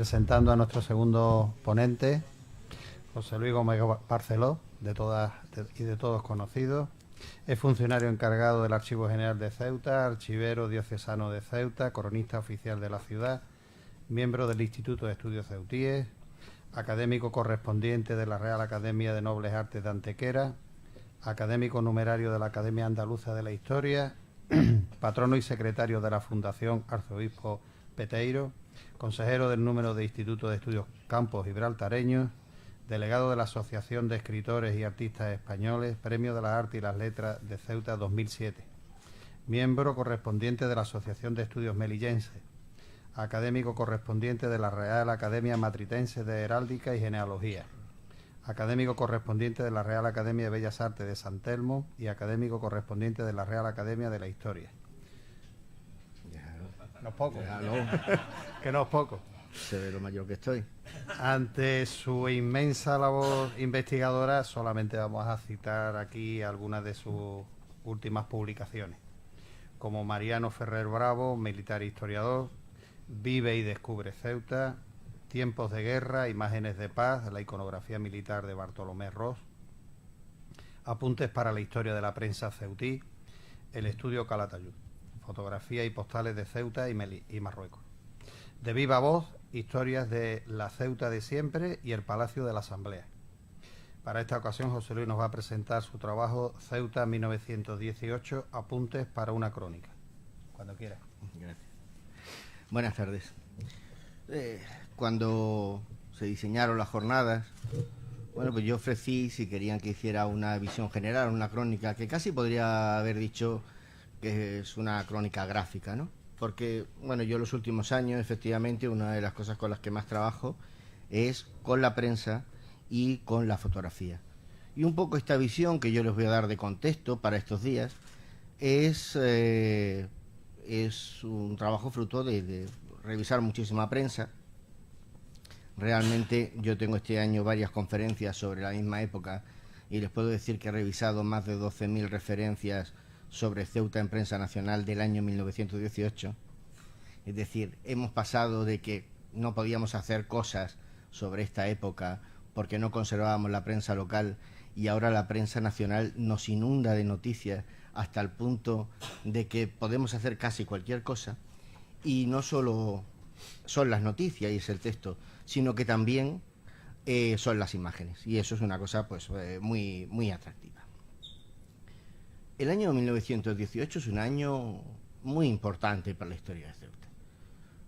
presentando a nuestro segundo ponente, José Luis Gómez Barceló, de todos conocidos. Es funcionario encargado del Archivo General de Ceuta, archivero diocesano de Ceuta, coronista oficial de la ciudad, miembro del Instituto de Estudios Ceutíes, académico correspondiente de la Real Academia de Nobles Artes de Antequera, académico numerario de la Academia Andaluza de la Historia, patrono y secretario de la Fundación Arzobispo Peteiro, consejero del número de Instituto de Estudios Campos Gibraltareños, delegado de la Asociación de Escritores y Artistas Españoles, Premio de las Artes y las Letras de Ceuta 2007, miembro correspondiente de la Asociación de Estudios Melillenses, académico correspondiente de la Real Academia Matritense de Heráldica y Genealogía, académico correspondiente de la Real Academia de Bellas Artes de San Telmo y académico correspondiente de la Real Academia de la Historia. No es poco. Que no es poco. Se ve lo mayor que estoy. Ante su inmensa labor investigadora, solamente vamos a citar aquí algunas de sus últimas publicaciones, como Mariano Ferrer Bravo, militar e historiador, Vive y descubre Ceuta, Tiempos de guerra, imágenes de paz, la iconografía militar de Bartolomé Ros, Apuntes para la historia de la prensa ceutí, el estudio Calatayud, fotografía y postales de Ceuta y Marruecos. De viva voz, historias de la Ceuta de siempre y el Palacio de la Asamblea. Para esta ocasión, José Luis nos va a presentar su trabajo Ceuta 1918, Apuntes para una crónica. Cuando quiera. Gracias. Buenas tardes. Cuando se diseñaron las jornadas, bueno, pues yo ofrecí, si querían que hiciera una visión general, una crónica, que casi podría haber dicho que es una crónica gráfica, ¿no? Porque, bueno, yo los últimos años, efectivamente, una de las cosas con las que más trabajo es con la prensa y con la fotografía. Y un poco esta visión que yo les voy a dar de contexto para estos días es un trabajo fruto de revisar muchísima prensa. Realmente yo tengo este año varias conferencias sobre la misma época y les puedo decir que he revisado más de 12.000 referencias sobre Ceuta en prensa nacional del año 1918. Es decir, hemos pasado de que no podíamos hacer cosas sobre esta época porque no conservábamos la prensa local, y ahora la prensa nacional nos inunda de noticias hasta el punto de que podemos hacer casi cualquier cosa, y no solo son las noticias y es el texto, sino que también son las imágenes, y eso es una cosa pues muy, muy atractiva. El año 1918 es un año muy importante para la historia de Ceuta,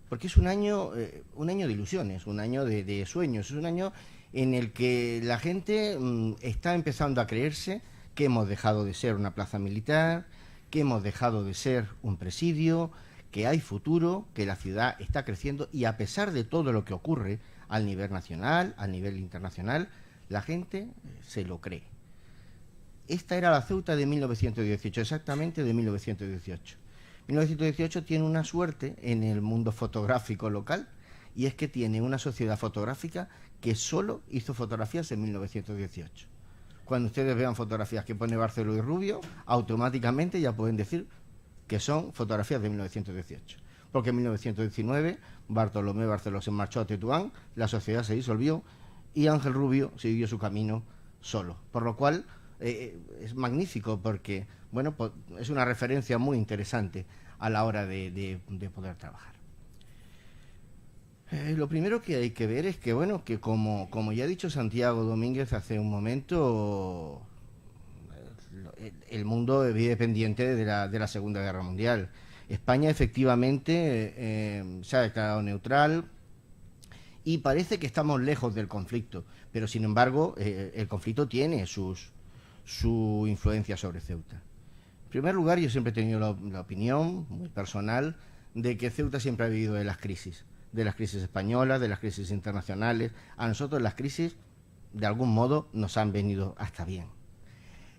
porque es un año de ilusiones, un año de sueños, es un año en el que la gente está empezando a creerse que hemos dejado de ser una plaza militar, que hemos dejado de ser un presidio, que hay futuro, que la ciudad está creciendo, y a pesar de todo lo que ocurre al nivel nacional, al nivel internacional, la gente se lo cree. Esta era la Ceuta de 1918, exactamente de 1918. 1918 tiene una suerte en el mundo fotográfico local, y es que tiene una sociedad fotográfica que solo hizo fotografías en 1918. Cuando ustedes vean fotografías que pone Barceló y Rubio, automáticamente ya pueden decir que son fotografías de 1918. Porque en 1919 Bartolomé Barceló se marchó a Tetuán, la sociedad se disolvió y Ángel Rubio siguió su camino solo. Por lo cual es magnífico, porque bueno, pues, es una referencia muy interesante a la hora de poder trabajar. Lo primero que hay que ver es que, bueno, que como ya ha dicho Santiago Domínguez hace un momento, el mundo vive pendiente de la Segunda Guerra Mundial. España efectivamente se ha declarado neutral y parece que estamos lejos del conflicto, pero sin embargo el conflicto tiene su influencia sobre Ceuta. En primer lugar, yo siempre he tenido la opinión muy personal de que Ceuta siempre ha vivido de las crisis españolas, de las crisis internacionales. A nosotros las crisis, de algún modo, nos han venido hasta bien.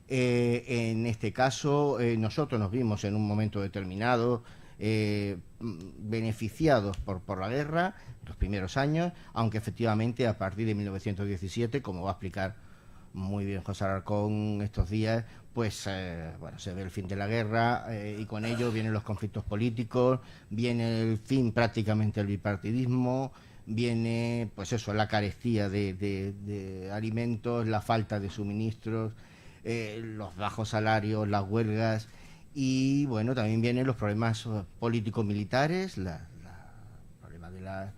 En este caso, nosotros nos vimos en un momento determinado beneficiados por la guerra, los primeros años, aunque efectivamente a partir de 1917, como va a explicar muy bien José Alarcón estos días, pues bueno, se ve el fin de la guerra y con ello vienen los conflictos políticos, viene el fin prácticamente del bipartidismo, viene, pues eso, la carestía de alimentos, la falta de suministros, los bajos salarios, las huelgas, y bueno, también vienen los problemas político-militares, problema de la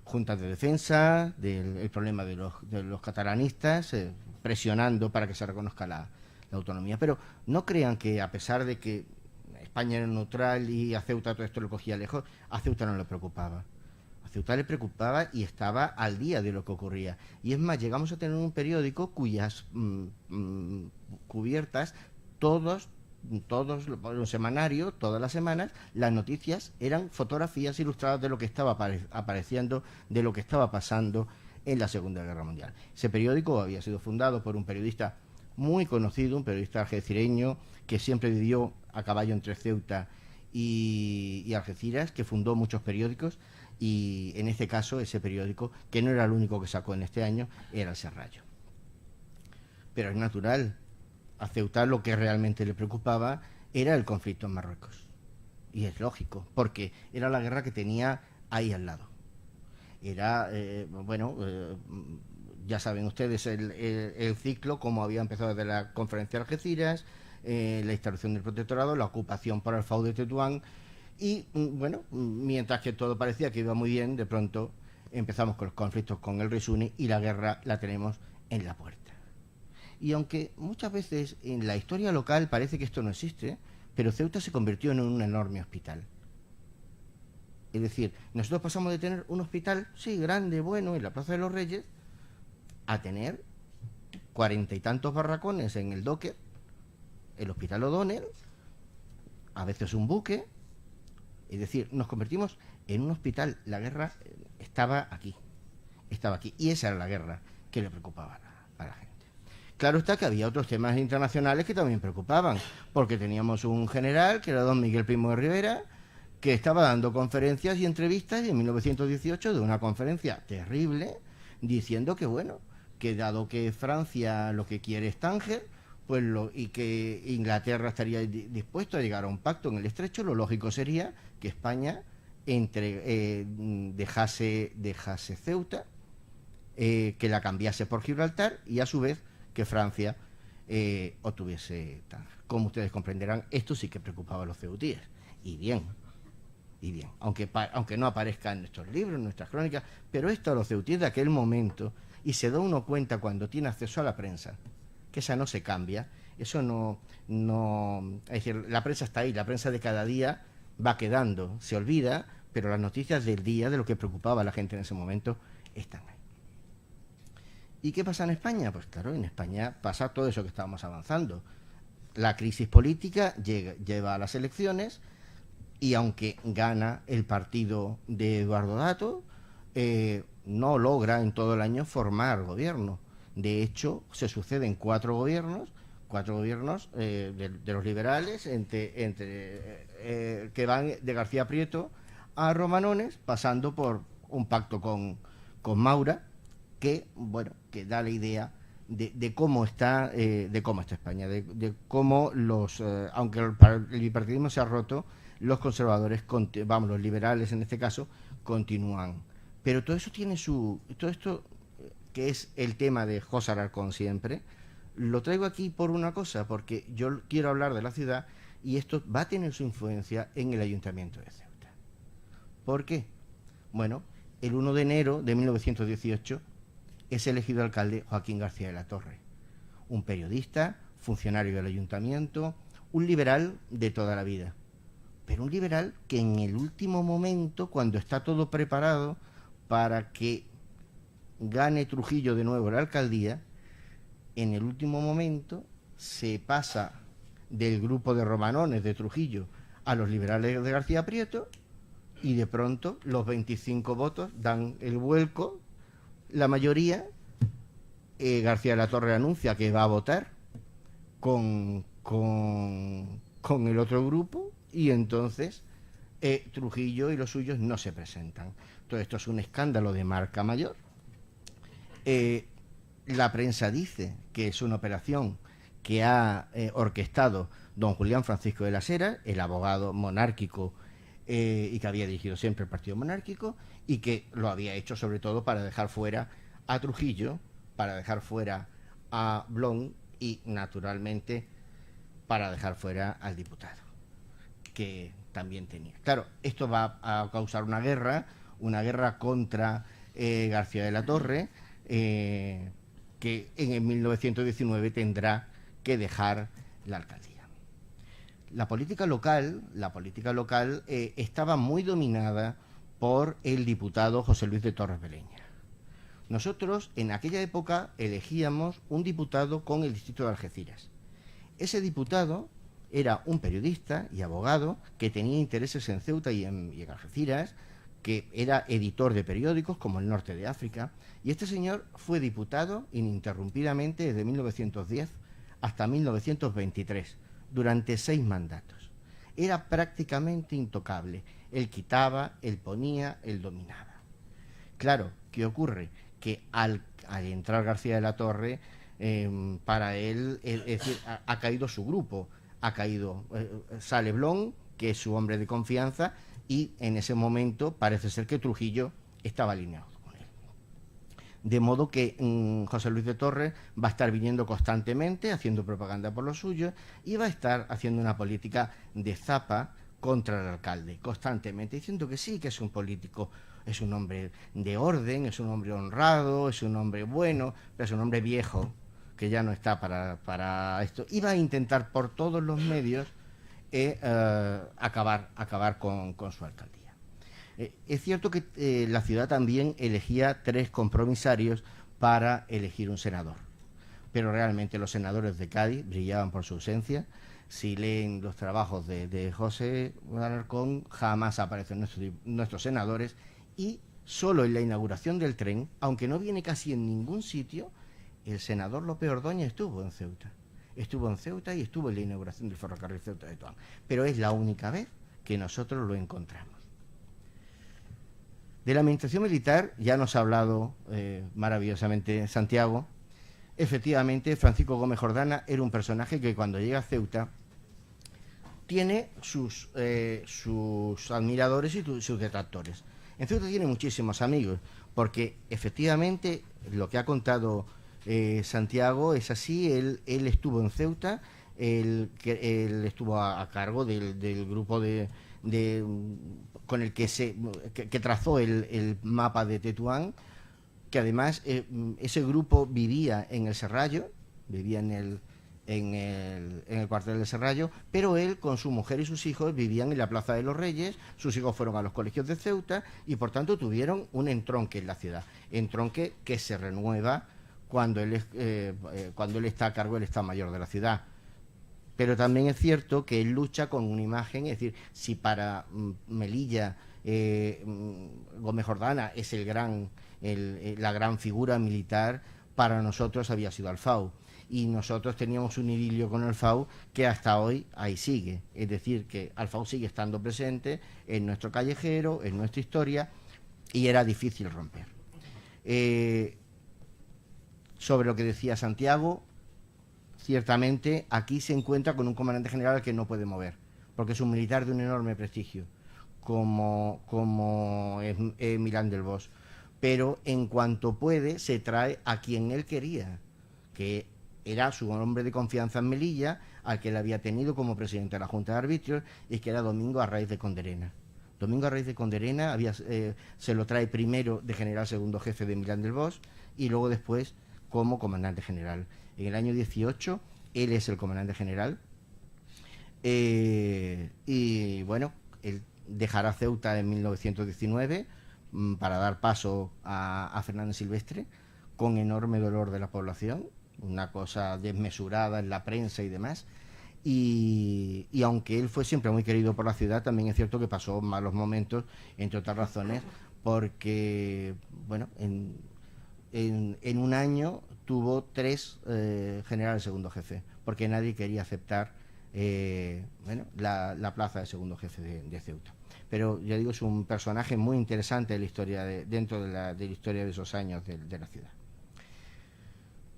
juntas de defensa, el problema de los catalanistas, presionando para que se reconozca la autonomía. Pero no crean que, a pesar de que España era neutral y a Ceuta todo esto lo cogía lejos, a Ceuta no le preocupaba. A Ceuta le preocupaba y estaba al día de lo que ocurría. Y es más, llegamos a tener un periódico cuyas cubiertas, todos un semanario, todas las semanas, las noticias eran fotografías ilustradas de lo que estaba apareciendo, de lo que estaba pasando en la Segunda Guerra Mundial. Ese periódico había sido fundado por un periodista muy conocido, un periodista algecireño que siempre vivió a caballo entre Ceuta y Algeciras, que fundó muchos periódicos, y en este caso ese periódico, que no era el único que sacó en este año, era el Serrallo. Pero es natural, a Ceuta lo que realmente le preocupaba era el conflicto en Marruecos. Y es lógico, porque era la guerra que tenía ahí al lado. Era, ya saben ustedes el ciclo, como había empezado desde la conferencia de Algeciras, la instalación del protectorado, la ocupación por Alfau de Tetuán, y bueno, mientras que todo parecía que iba muy bien, de pronto empezamos con los conflictos con el rey Suni y la guerra la tenemos en la puerta. Y aunque muchas veces en la historia local parece que esto no existe, pero Ceuta se convirtió en un enorme hospital. Es decir, nosotros pasamos de tener un hospital, sí, grande, bueno, en la Plaza de los Reyes, a tener 40 y tantos barracones en el doque, el Hospital O'Donnell, a veces un buque. Es decir, nos convertimos en un hospital. La guerra estaba aquí, y esa era la guerra que le preocupaba a la gente. Claro está que había otros temas internacionales que también preocupaban, porque teníamos un general, que era don Miguel Primo de Rivera, que estaba dando conferencias y entrevistas en 1918, de una conferencia terrible, diciendo que, bueno, que dado que Francia lo que quiere es Tánger, pues y que Inglaterra estaría dispuesto a llegar a un pacto en el Estrecho, lo lógico sería que España dejase Ceuta, que la cambiase por Gibraltar, y a su vez que Francia obtuviese Tánger. Como ustedes comprenderán, esto sí que preocupaba a los ceutíes, y bien, aunque no aparezca en nuestros libros, en nuestras crónicas, pero esto a los ceutíes de aquel momento, y se da uno cuenta cuando tiene acceso a la prensa, que esa no se cambia, eso no, es decir, la prensa está ahí, la prensa de cada día va quedando, se olvida, pero las noticias del día, de lo que preocupaba a la gente en ese momento, están ahí. ¿Y qué pasa en España? Pues claro, en España pasa todo eso que estábamos avanzando. La crisis política lleva a las elecciones, y aunque gana el partido de Eduardo Dato, no logra en todo el año formar gobierno. De hecho, se suceden cuatro gobiernos de los liberales, que van de García Prieto a Romanones, pasando por un pacto con Maura, que, bueno, que da la idea de cómo está España, de cómo aunque el bipartidismo se ha roto, los conservadores, los liberales en este caso, continúan. Pero todo eso todo esto, que es el tema de José Alarcón siempre, lo traigo aquí por una cosa, porque yo quiero hablar de la ciudad, y esto va a tener su influencia en el Ayuntamiento de Ceuta. ¿Por qué? Bueno, el 1 de enero de 1918 es elegido alcalde Joaquín García de la Torre, un periodista, funcionario del Ayuntamiento, un liberal de toda la vida, pero un liberal que en el último momento, cuando está todo preparado para que gane Trujillo de nuevo la alcaldía, en el último momento se pasa del grupo de romanones de Trujillo a los liberales de García Prieto, y de pronto los 25 votos dan el vuelco, la mayoría. García de la Torre anuncia que va a votar con el otro grupo, y entonces Trujillo y los suyos no se presentan. Todo esto es un escándalo de marca mayor. La prensa dice que es una operación que ha orquestado don Julián Francisco de las Heras, el abogado monárquico y que había dirigido siempre el partido monárquico y que lo había hecho sobre todo para dejar fuera a Trujillo, para dejar fuera a Blon y naturalmente para dejar fuera al diputado que también tenía. Claro, esto va a causar una guerra contra García de la Torre, que en el 1919 tendrá que dejar la alcaldía. La política local estaba muy dominada por el diputado José Luis de Torres Beleña. Nosotros en aquella época elegíamos un diputado con el distrito de Algeciras. Ese diputado era un periodista y abogado que tenía intereses en Ceuta y en Algeciras, que era editor de periódicos como El Norte de África, y este señor fue diputado ininterrumpidamente desde 1910 hasta 1923, durante 6 mandatos. Era prácticamente intocable. Él quitaba, él ponía, él dominaba. Claro, ¿qué ocurre? Que al entrar García de la Torre, para él, es decir, ha caído su grupo, sale Blon, que es su hombre de confianza, y en ese momento parece ser que Trujillo estaba alineado con él. De modo que José Luis de Torres va a estar viniendo constantemente, haciendo propaganda por lo suyo, y va a estar haciendo una política de zapa contra el alcalde, constantemente, diciendo que sí, que es un político, es un hombre de orden, es un hombre honrado, es un hombre bueno, pero es un hombre viejo, que ya no está para esto. Y va a intentar por todos los medios acabar con su alcaldía. Es cierto que la ciudad también elegía 3 compromisarios para elegir un senador, pero realmente los senadores de Cádiz brillaban por su ausencia. Si leen los trabajos de José Alarcón, jamás aparecen nuestros senadores, y solo en la inauguración del tren, aunque no viene casi en ningún sitio, el senador López Ordóñez estuvo en Ceuta. Estuvo en Ceuta y estuvo en la inauguración del ferrocarril Ceuta de Toán. Pero es la única vez que nosotros lo encontramos. De la administración militar ya nos ha hablado maravillosamente Santiago. Efectivamente, Francisco Gómez Jordana era un personaje que cuando llega a Ceuta tiene sus admiradores y sus detractores. En Ceuta tiene muchísimos amigos, porque efectivamente lo que ha contado Santiago es así. Él estuvo en Ceuta, él estuvo a cargo del grupo con el que trazó el mapa de Tetuán, que además ese grupo vivía en el Serrallo, vivía en el cuartel del Serrallo, pero él con su mujer y sus hijos vivían en la Plaza de los Reyes. Sus hijos fueron a los colegios de Ceuta y por tanto tuvieron un entronque en la ciudad, entronque que se renueva cuando él está a cargo del Estado Mayor de la ciudad. Pero también es cierto que él lucha con una imagen, es decir, si para Melilla Gómez Jordana es la gran figura militar, para nosotros había sido Alfau. Y nosotros teníamos un idilio con Alfau que hasta hoy ahí sigue. Es decir, que Alfau sigue estando presente en nuestro callejero, en nuestra historia, y era difícil romper. Sobre lo que decía Santiago, ciertamente aquí se encuentra con un comandante general que no puede mover, porque es un militar de un enorme prestigio, como es Milán del Bosch. Pero en cuanto puede, se trae a quien él quería, que era su hombre de confianza en Melilla, al que él había tenido como presidente de la Junta de Arbitrios, y que era Domingo Arraiz de Conderena. Domingo Arraiz de Conderena se lo trae primero de general segundo jefe de Milán del Bosch y luego después como comandante general. En el año 18 él es el comandante general, y bueno, él dejará Ceuta en 1919 para dar paso a Fernández Silvestre, con enorme dolor de la población, una cosa desmesurada en la prensa y demás. Y aunque él fue siempre muy querido por la ciudad, también es cierto que pasó malos momentos, entre otras razones, porque bueno, en un año tuvo 3 generales segundo jefe, porque nadie quería aceptar la plaza de segundo jefe de Ceuta. Pero ya digo, es un personaje muy interesante de la historia dentro de la historia de esos años de la ciudad.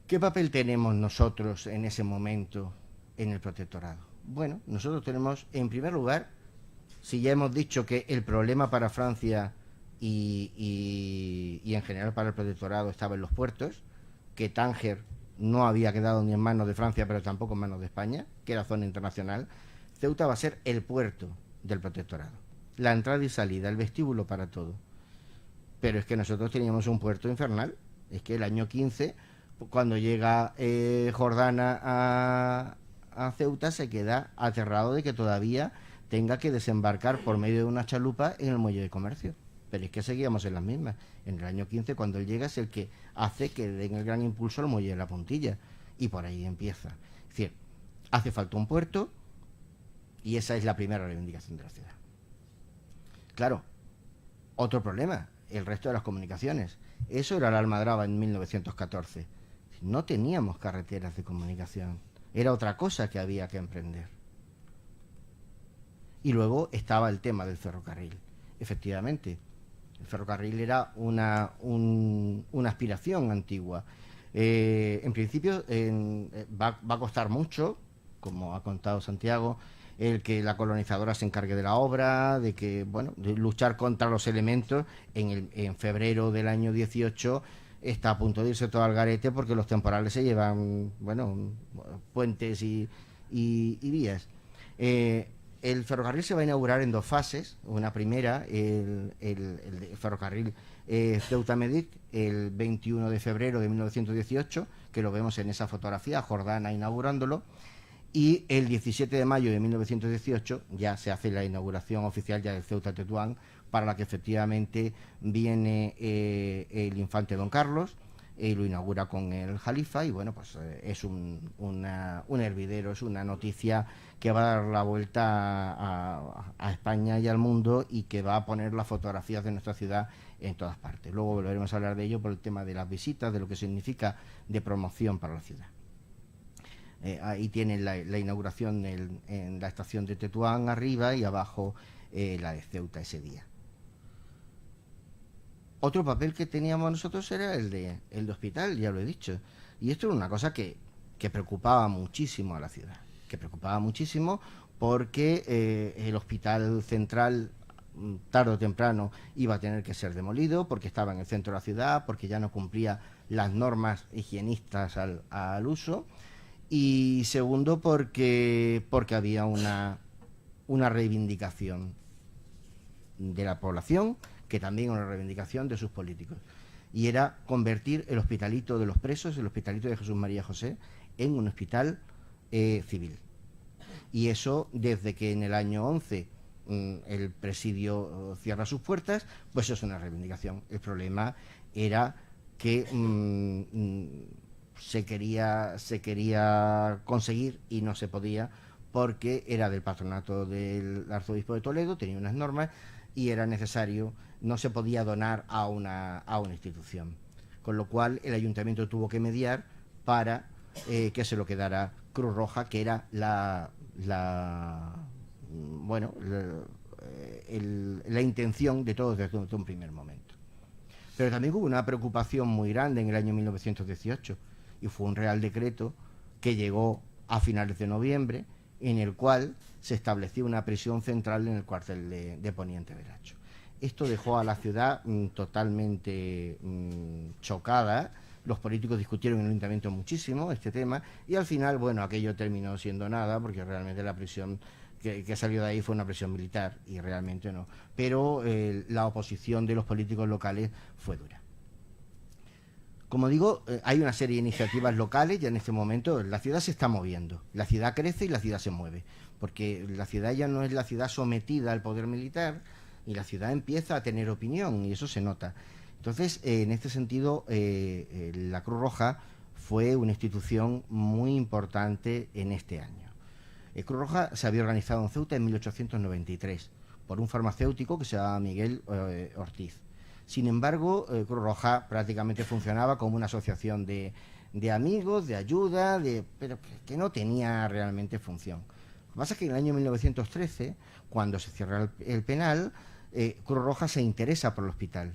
¿Qué papel tenemos nosotros en ese momento en el protectorado? Bueno, nosotros tenemos, en primer lugar, Si ya hemos dicho que el problema para Francia y en general para el protectorado estaba en los puertos, que Tánger no había quedado ni en manos de Francia, pero tampoco en manos de España, que era zona internacional, Ceuta va a ser el puerto del protectorado. La entrada y salida, el vestíbulo para todo. Pero es que nosotros teníamos un puerto infernal. Es que el año 15, cuando llega Jordana a Ceuta, se queda aterrado de que todavía tenga que desembarcar por medio de una chalupa en el muelle de comercio. Pero es que seguíamos en las mismas. En el año 15, cuando él llega, es el que hace que den el gran impulso al muelle de la Puntilla. Y por ahí empieza. Es decir, hace falta un puerto y esa es la primera reivindicación de la ciudad. Claro, otro problema, el resto de las comunicaciones. Eso era la Almadraba en 1914. No teníamos carreteras de comunicación. Era otra cosa que había que emprender. Y luego estaba el tema del ferrocarril. Efectivamente, el ferrocarril era una aspiración antigua. En principio va a costar mucho, como ha contado Santiago, el que la colonizadora se encargue de la obra, de que, bueno, de luchar contra los elementos. En febrero del año 18 está a punto de irse todo al garete porque los temporales se llevan, bueno, puentes y vías. El ferrocarril se va a inaugurar en 2 fases. Una primera, el ferrocarril Ceuta-Medic, el 21 de febrero de 1918, que lo vemos en esa fotografía, Jordana inaugurándolo. Y el 17 de mayo de 1918 ya se hace la inauguración oficial ya del Ceuta-Tetuán, para la que efectivamente viene el infante Don Carlos, y lo inaugura con el Jalifa, y bueno, pues es un hervidero, es una noticia que va a dar la vuelta a España y al mundo, y que va a poner las fotografías de nuestra ciudad en todas partes. Luego volveremos a hablar de ello por el tema de las visitas, de lo que significa de promoción para la ciudad. Ahí tienen la inauguración en la estación de Tetuán arriba, y abajo la de Ceuta ese día. Otro papel que teníamos nosotros era el de hospital, ya lo he dicho. Y esto era una cosa que preocupaba muchísimo a la ciudad. Que preocupaba muchísimo porque el hospital central, tarde o temprano, iba a tener que ser demolido, porque estaba en el centro de la ciudad, porque ya no cumplía las normas higienistas al uso. Y segundo, porque había una reivindicación de la población, que también una reivindicación de sus políticos, y era convertir el hospitalito de los presos, el hospitalito de Jesús María José, en un hospital civil. Y eso, desde que en el año 11 el presidio cierra sus puertas, pues es una reivindicación. El problema era que se quería conseguir y no se podía, porque era del patronato del arzobispo de Toledo, tenía unas normas y era necesario, no se podía donar a una institución, con lo cual el ayuntamiento tuvo que mediar para que se lo quedara Cruz Roja, que era la intención de todos desde un primer momento. Pero también hubo una preocupación muy grande en el año 1918, y fue un real decreto que llegó a finales de noviembre, en el cual se estableció una prisión central en el cuartel de Poniente Veracho. Esto dejó a la ciudad totalmente chocada. Los políticos discutieron en el ayuntamiento muchísimo este tema, y al final, bueno, aquello terminó siendo nada, porque realmente la prisión que salió de ahí fue una prisión militar, y realmente no. Pero la oposición de los políticos locales fue dura. Como digo, hay una serie de iniciativas locales. Ya en este momento la ciudad se está moviendo, la ciudad crece y la ciudad se mueve, porque la ciudad ya no es la ciudad sometida al poder militar, y la ciudad empieza a tener opinión, y eso se nota. Entonces, en este sentido, la Cruz Roja fue una institución muy importante en este año. Cruz Roja se había organizado en Ceuta en 1893 por un farmacéutico que se llamaba Miguel Ortiz. Sin embargo, Cruz Roja prácticamente funcionaba como una asociación de amigos, de ayuda, pero que no tenía realmente función. Lo que pasa es que en el año 1913, cuando se cierra el penal, Cruz Roja se interesa por el hospital,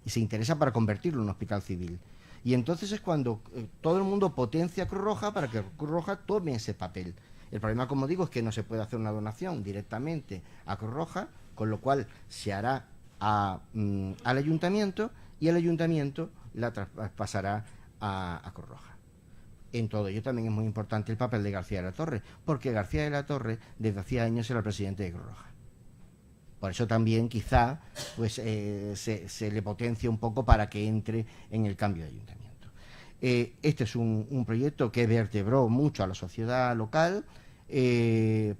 y se interesa para convertirlo en un hospital civil. Y entonces es cuando todo el mundo potencia a Cruz Roja para que Cruz Roja tome ese papel. El problema, como digo, es que no se puede hacer una donación directamente a Cruz Roja, con lo cual se hará al ayuntamiento y el ayuntamiento la traspasará a Cruz Roja. En todo ello también es muy importante el papel de García de la Torre, porque García de la Torre desde hacía años era el presidente de Cruz Roja. Por eso también quizá pues se le potencia un poco para que entre en el cambio de ayuntamiento. Este es un proyecto que vertebró mucho a la sociedad local,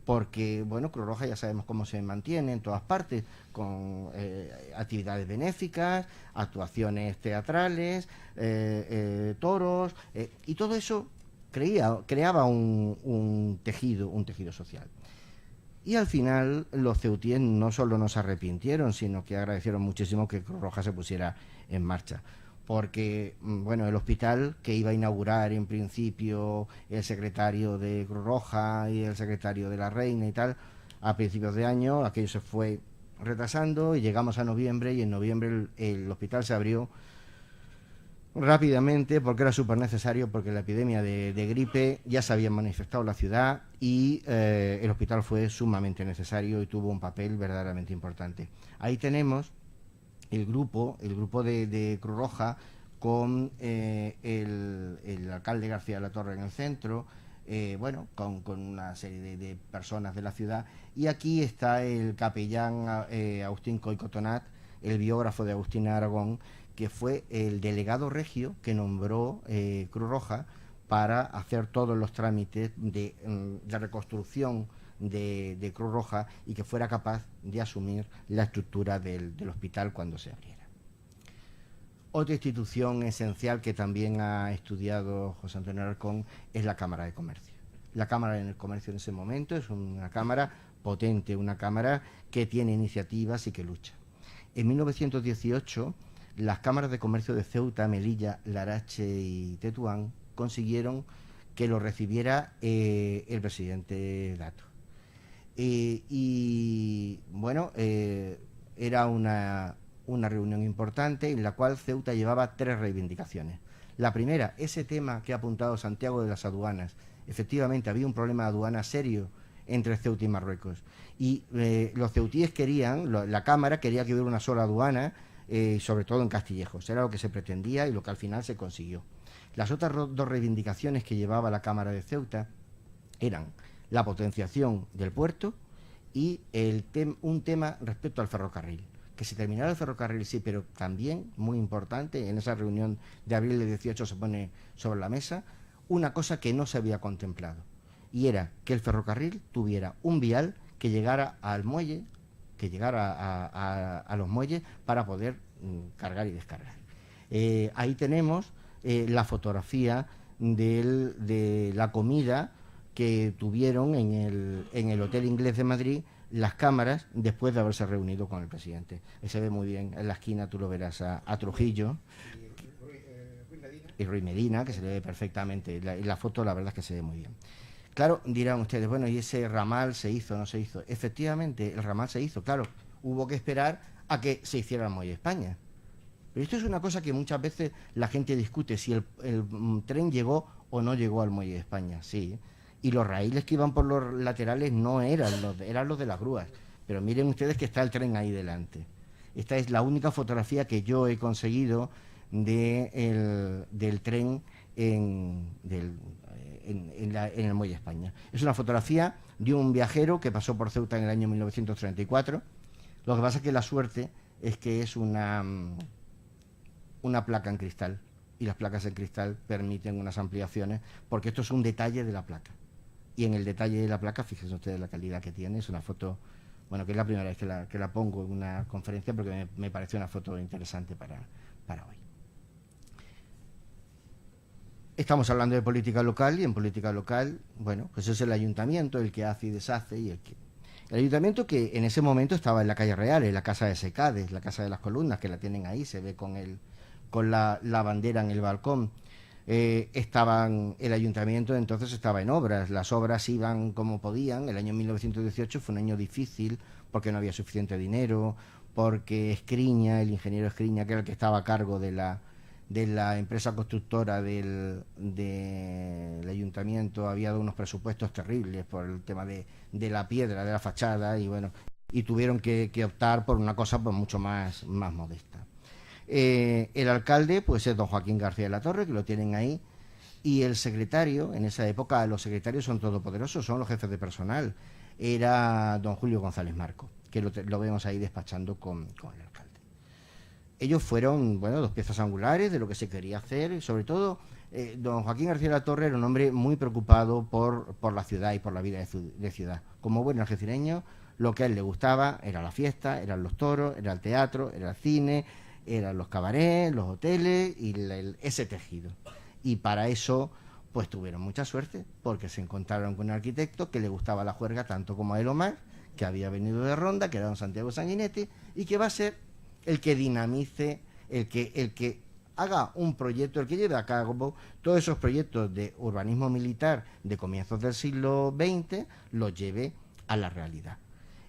porque, bueno, Cruz Roja ya sabemos cómo se mantiene en todas partes, con actividades benéficas, actuaciones teatrales, toros, y todo eso creaba un tejido social. Y al final los ceutíes no solo no se arrepintieron, sino que agradecieron muchísimo que Cruz Roja se pusiera en marcha. Porque, bueno, el hospital que iba a inaugurar en principio el secretario de Cruz Roja y el secretario de la Reina y tal, a principios de año, aquello se fue retrasando y llegamos a noviembre, y en noviembre el hospital se abrió rápidamente porque era súper necesario, porque la epidemia de gripe ya se había manifestado en la ciudad y el hospital fue sumamente necesario y tuvo un papel verdaderamente importante. Ahí tenemos el grupo de Cruz Roja con el alcalde García de la Torre en el centro, bueno, con una serie de personas de la ciudad, y aquí está el capellán Agustín Coicotonat, el biógrafo de Agustín Aragón, que fue el delegado regio que nombró Cruz Roja para hacer todos los trámites de reconstrucción de Cruz Roja, y que fuera capaz de asumir la estructura del hospital cuando se abriera. Otra institución esencial que también ha estudiado José Antonio Alarcón es la Cámara de Comercio. La Cámara de Comercio en ese momento es una cámara potente, una cámara que tiene iniciativas y que lucha. En 1918, las cámaras de comercio de Ceuta, Melilla, Larache y Tetuán consiguieron que lo recibiera el presidente Dato. Y bueno, era una reunión importante en la cual Ceuta llevaba 3 reivindicaciones. La primera, ese tema que ha apuntado Santiago de las aduanas. Efectivamente, había un problema de aduana serio entre Ceuta y Marruecos. Y los ceutíes querían, la Cámara quería que hubiera una sola aduana, sobre todo en Castillejos. Era lo que se pretendía y lo que al final se consiguió. Las otras 2 reivindicaciones que llevaba la Cámara de Ceuta eran la potenciación del puerto y un tema respecto al ferrocarril. Que se terminara el ferrocarril, sí, pero también, muy importante, en esa reunión de abril de 18 se pone sobre la mesa una cosa que no se había contemplado, y era que el ferrocarril tuviera un vial que llegara al muelle, que llegara a los muelles para poder cargar y descargar. Ahí tenemos la fotografía de la comida que tuvieron en el Hotel Inglés de Madrid las cámaras después de haberse reunido con el presidente. Se ve muy bien, en la esquina tú lo verás a Trujillo y Ruiz Medina, que se le ve perfectamente. La foto la verdad es que se ve muy bien. Claro, dirán ustedes, bueno, ¿y ese ramal se hizo o no se hizo? Efectivamente, el ramal se hizo, claro. Hubo que esperar a que se hiciera el Muelle de España. Pero esto es una cosa que muchas veces la gente discute, si el tren llegó o no llegó al Muelle de España, sí. Y los raíles que iban por los laterales no eran los de las grúas. Pero miren ustedes que está el tren ahí delante. Esta es la única fotografía que yo he conseguido del tren en el Muelle de España. Es una fotografía de un viajero que pasó por Ceuta en el año 1934. Lo que pasa es que la suerte es que es una placa en cristal, y las placas en cristal permiten unas ampliaciones, porque esto es un detalle de la placa. Y en el detalle de la placa, fíjense ustedes la calidad que tiene. Es una foto, bueno, que es la primera vez que la pongo en una conferencia, porque me pareció una foto interesante para hoy. Estamos hablando de política local, y en política local, bueno, pues es el ayuntamiento el que hace y deshace, y el ayuntamiento, que en ese momento estaba en la calle Real, en la casa de Secades, la casa de las columnas, que la tienen ahí, se ve con la bandera en el balcón. El ayuntamiento entonces estaba en obras, las obras iban como podían. El año 1918 fue un año difícil porque no había suficiente dinero, porque Escriña, el ingeniero Escriña, que era el que estaba a cargo de de la empresa constructora del ayuntamiento había dado unos presupuestos terribles por el tema de la piedra, de la fachada, y bueno, y tuvieron que optar por una cosa pues mucho más modesta. El alcalde pues es don Joaquín García de la Torre, que lo tienen ahí, y el secretario, en esa época los secretarios son todopoderosos, son los jefes de personal, era don Julio González Marco, que lo vemos ahí despachando con el alcalde. Ellos fueron, bueno, dos piezas angulares de lo que se quería hacer, y sobre todo don Joaquín García de la Torre era un hombre muy preocupado por la ciudad y por la vida de ciudad. Como buen algecireño, lo que a él le gustaba era la fiesta, eran los toros, era el teatro, era el cine, eran los cabarets, los hoteles y ese tejido. Y para eso pues tuvieron mucha suerte, porque se encontraron con un arquitecto que le gustaba la juerga tanto como a él, Omar, que había venido de Ronda, que era don Santiago Sanguinetti, y que va a ser el que dinamice, el que haga un proyecto, el que lleve a cabo todos esos proyectos de urbanismo militar de comienzos del siglo XX, los lleve a la realidad.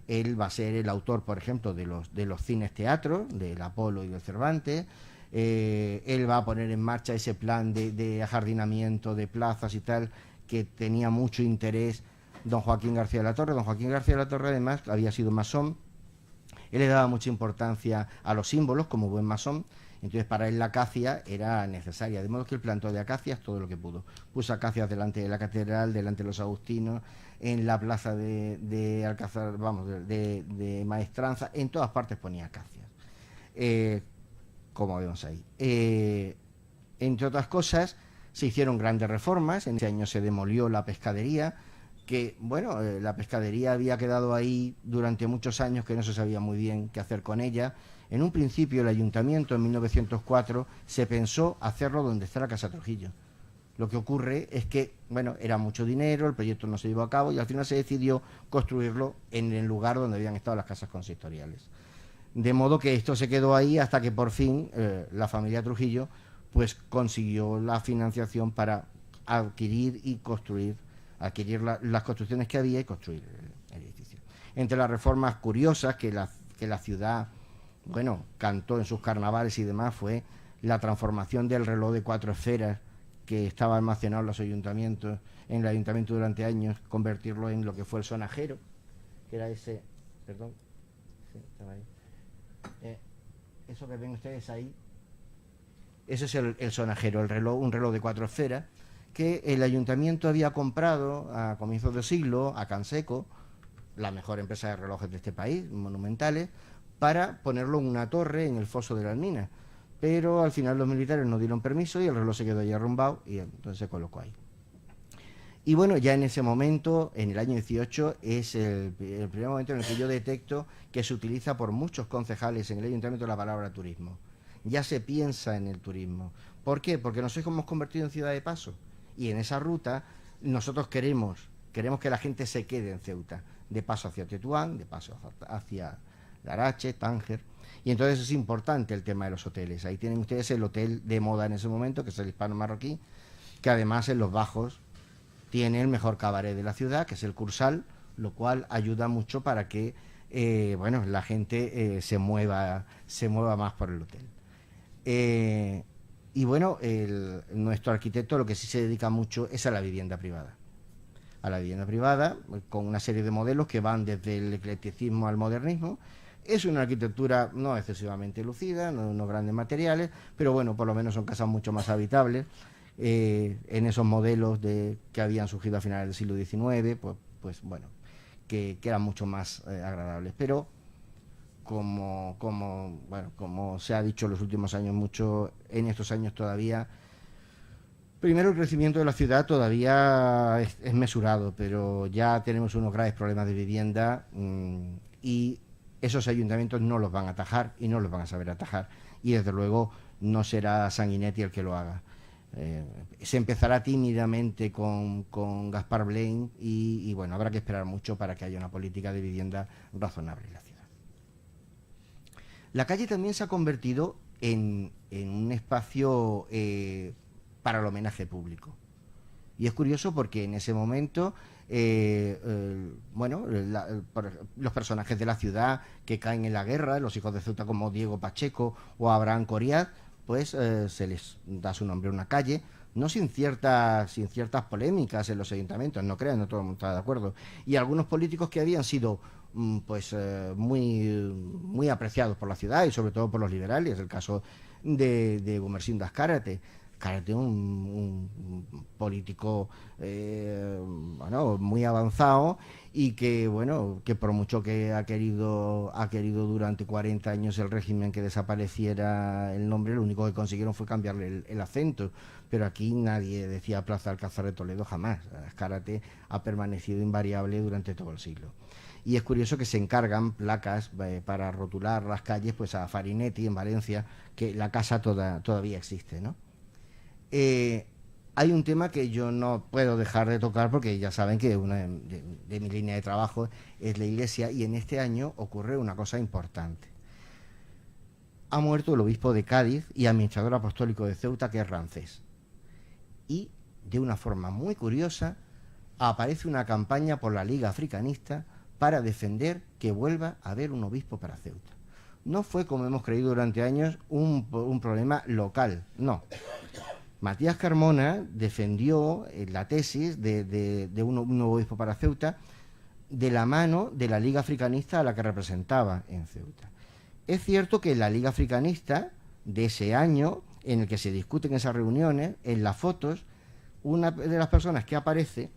Él va a ser el autor, por ejemplo, de los cines teatros, del Apolo y del Cervantes. Él va a poner en marcha ese plan de ajardinamiento de plazas y tal, que tenía mucho interés don Joaquín García de la Torre. Don Joaquín García de la Torre, además, había sido masón. Él le daba mucha importancia a los símbolos, como buen masón. Entonces, para él la acacia era necesaria, de modo que él plantó de acacias todo lo que pudo. Puso acacias delante de la catedral, delante de los agustinos, en la plaza de Alcázar, vamos, de Maestranza, en todas partes ponía acacias. Como vemos ahí. Entre otras cosas, se hicieron grandes reformas. En ese año se demolió la pescadería, que, bueno, la pescadería había quedado ahí durante muchos años, que no se sabía muy bien qué hacer con ella. En un principio, el ayuntamiento, en 1904, se pensó hacerlo donde está la Casa Trujillo. Lo que ocurre es que, bueno, era mucho dinero, el proyecto no se llevó a cabo y al final se decidió construirlo en el lugar donde habían estado las casas consistoriales. De modo que esto se quedó ahí hasta que por fin la familia Trujillo pues consiguió la financiación para adquirir las construcciones que había y construir el edificio. Entre las reformas curiosas que la ciudad, bueno, cantó en sus carnavales y demás, fue la transformación del reloj de 4 esferas que estaba almacenado en en el ayuntamiento durante años, convertirlo en lo que fue el sonajero, que era ese, perdón, sí, estaba ahí. Eso que ven ustedes ahí, ese es el sonajero, un reloj de 4 esferas, que el ayuntamiento había comprado a comienzos del siglo a Canseco, la mejor empresa de relojes de este país, monumentales, para ponerlo en una torre en el foso de las minas. Pero al final los militares no dieron permiso y el reloj se quedó ahí arrumbado y entonces se colocó ahí. Y bueno, ya en ese momento, en el año 18, es el primer momento en el que yo detecto que se utiliza por muchos concejales en el ayuntamiento la palabra turismo. Ya se piensa en el turismo. ¿Por qué? Porque nos hemos convertido en ciudad de paso. Y en esa ruta nosotros queremos que la gente se quede en Ceuta, de paso hacia Tetuán, de paso hacia Larache, Tánger. Y entonces es importante el tema de los hoteles. Ahí tienen ustedes el hotel de moda en ese momento, que es el Hispano Marroquí, que además en los bajos tiene el mejor cabaret de la ciudad, que es el Cursal, lo cual ayuda mucho para que bueno, la gente se mueva más por el hotel. Y bueno, nuestro arquitecto lo que sí se dedica mucho es a la vivienda privada. A la vivienda privada, con una serie de modelos que van desde el eclecticismo al modernismo. Es una arquitectura no excesivamente lucida, no grandes materiales, pero bueno, por lo menos son casas mucho más habitables. En esos modelos que habían surgido a finales del siglo XIX, pues bueno, que eran mucho más agradables. Pero como se ha dicho en los últimos años mucho, en estos años todavía, primero el crecimiento de la ciudad todavía es mesurado, pero ya tenemos unos graves problemas de vivienda y esos ayuntamientos no los van a atajar y no los van a saber atajar. Y desde luego no será Sanguinetti el que lo haga. Se empezará tímidamente con Gaspar Blain y bueno, habrá que esperar mucho para que haya una política de vivienda razonable en la ciudad. La calle también se ha convertido en un espacio para el homenaje público. Y es curioso porque en ese momento, los personajes de la ciudad que caen en la guerra, los hijos de Ceuta como Diego Pacheco o Abraham Coriat, pues se les da su nombre a una calle, no sin ciertas polémicas en los ayuntamientos, no crean, no todo el mundo está de acuerdo, y algunos políticos que habían sido muy apreciados por la ciudad y sobre todo por los liberales, el caso de Gumersindo Azcárate, un político muy avanzado y que por mucho que ha querido durante 40 años el régimen que desapareciera el nombre, lo único que consiguieron fue cambiarle el acento, pero aquí nadie decía Plaza Alcázar de Toledo jamás. Azcárate ha permanecido invariable durante todo el siglo. Y es curioso que se encargan placas para rotular las calles pues a Farinetti en Valencia, que la casa todavía existe, ¿no? Hay un tema que yo no puedo dejar de tocar porque ya saben que una de mi línea de trabajo es la Iglesia, y en este año ocurre una cosa importante. Ha muerto el obispo de Cádiz y administrador apostólico de Ceuta, que es Rancés. Y de una forma muy curiosa aparece una campaña por la Liga Africanista para defender que vuelva a haber un obispo para Ceuta. No fue, como hemos creído durante años, un problema local, no. Matías Carmona defendió la tesis de un nuevo obispo para Ceuta de la mano de la Liga Africanista a la que representaba en Ceuta. Es cierto que la Liga Africanista de ese año, en el que se discuten esas reuniones, en las fotos, una de las personas que aparece,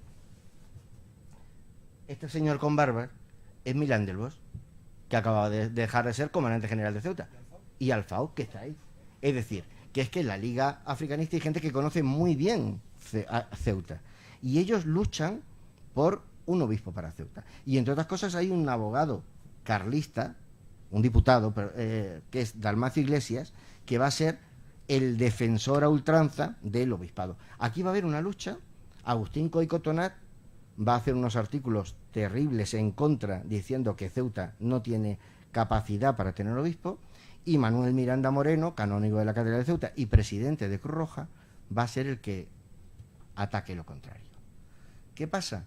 este señor con barbas, es Milán del Bosch, que acaba de dejar de ser comandante general de Ceuta, y Alfao, que está ahí. Es decir, que es que en la Liga Africanista hay gente que conoce muy bien Ceuta, y ellos luchan por un obispo para Ceuta. Y entre otras cosas hay un abogado carlista, un diputado, que es Dalmacio Iglesias, que va a ser el defensor a ultranza del obispado. Aquí va a haber una lucha. Agustín Coicotonat va a hacer unos artículos terribles en contra, diciendo que Ceuta no tiene capacidad para tener obispo, y Manuel Miranda Moreno, canónigo de la Catedral de Ceuta y presidente de Cruz Roja, va a ser el que ataque lo contrario. ¿Qué pasa?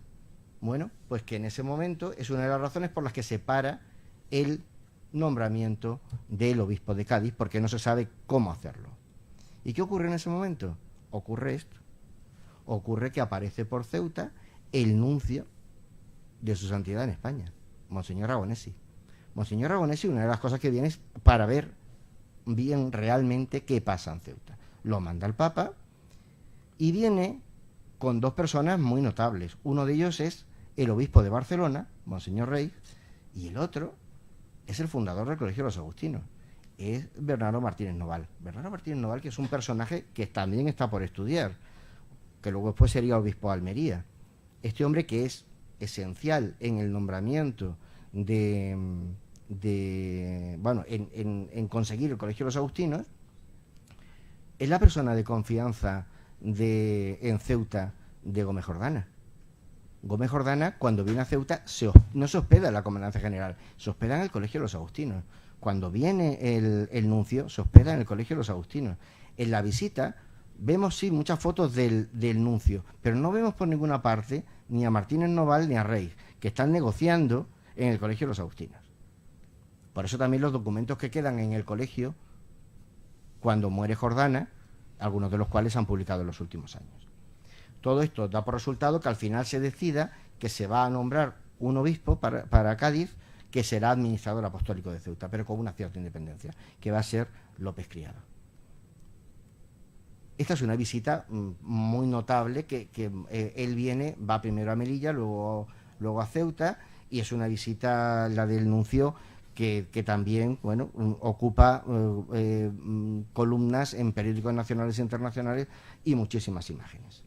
Bueno, pues que en ese momento es una de las razones por las que se para el nombramiento del obispo de Cádiz, porque no se sabe cómo hacerlo. ¿Y qué ocurre en ese momento? Ocurre esto. Ocurre que aparece por Ceuta el nuncio de su santidad en España, Monseñor Aragonesi. Monseñor Aragonesi, una de las cosas que viene es para ver bien realmente qué pasa en Ceuta. Lo manda el Papa y viene con dos personas muy notables. Uno de ellos es el obispo de Barcelona, Monseñor Rey, y el otro es el fundador del Colegio de los Agustinos, es Bernardo Martínez Noval. Bernardo Martínez Noval, que es un personaje que también está por estudiar, que luego después sería obispo de Almería. Este hombre, que es esencial en el nombramiento en conseguir el Colegio de los Agustinos, es la persona de confianza en Ceuta de Gómez Jordana. Gómez Jordana, cuando viene a Ceuta, no se hospeda en la Comandancia General, se hospeda en el Colegio de los Agustinos. Cuando viene el nuncio, se hospeda en el Colegio de los Agustinos. En la visita vemos, sí, muchas fotos del nuncio, pero no vemos por ninguna parte ni a Martínez Noval ni a Rey, que están negociando en el Colegio de los Agustinos. Por eso también los documentos que quedan en el colegio, cuando muere Jordana, algunos de los cuales se han publicado en los últimos años. Todo esto da por resultado que al final se decida que se va a nombrar un obispo para Cádiz, que será administrador apostólico de Ceuta, pero con una cierta independencia, que va a ser López Criado. Esta es una visita muy notable, que él viene, va primero a Melilla, luego a Ceuta, y es una visita, la del nuncio, que también ocupa columnas en periódicos nacionales e internacionales y muchísimas imágenes.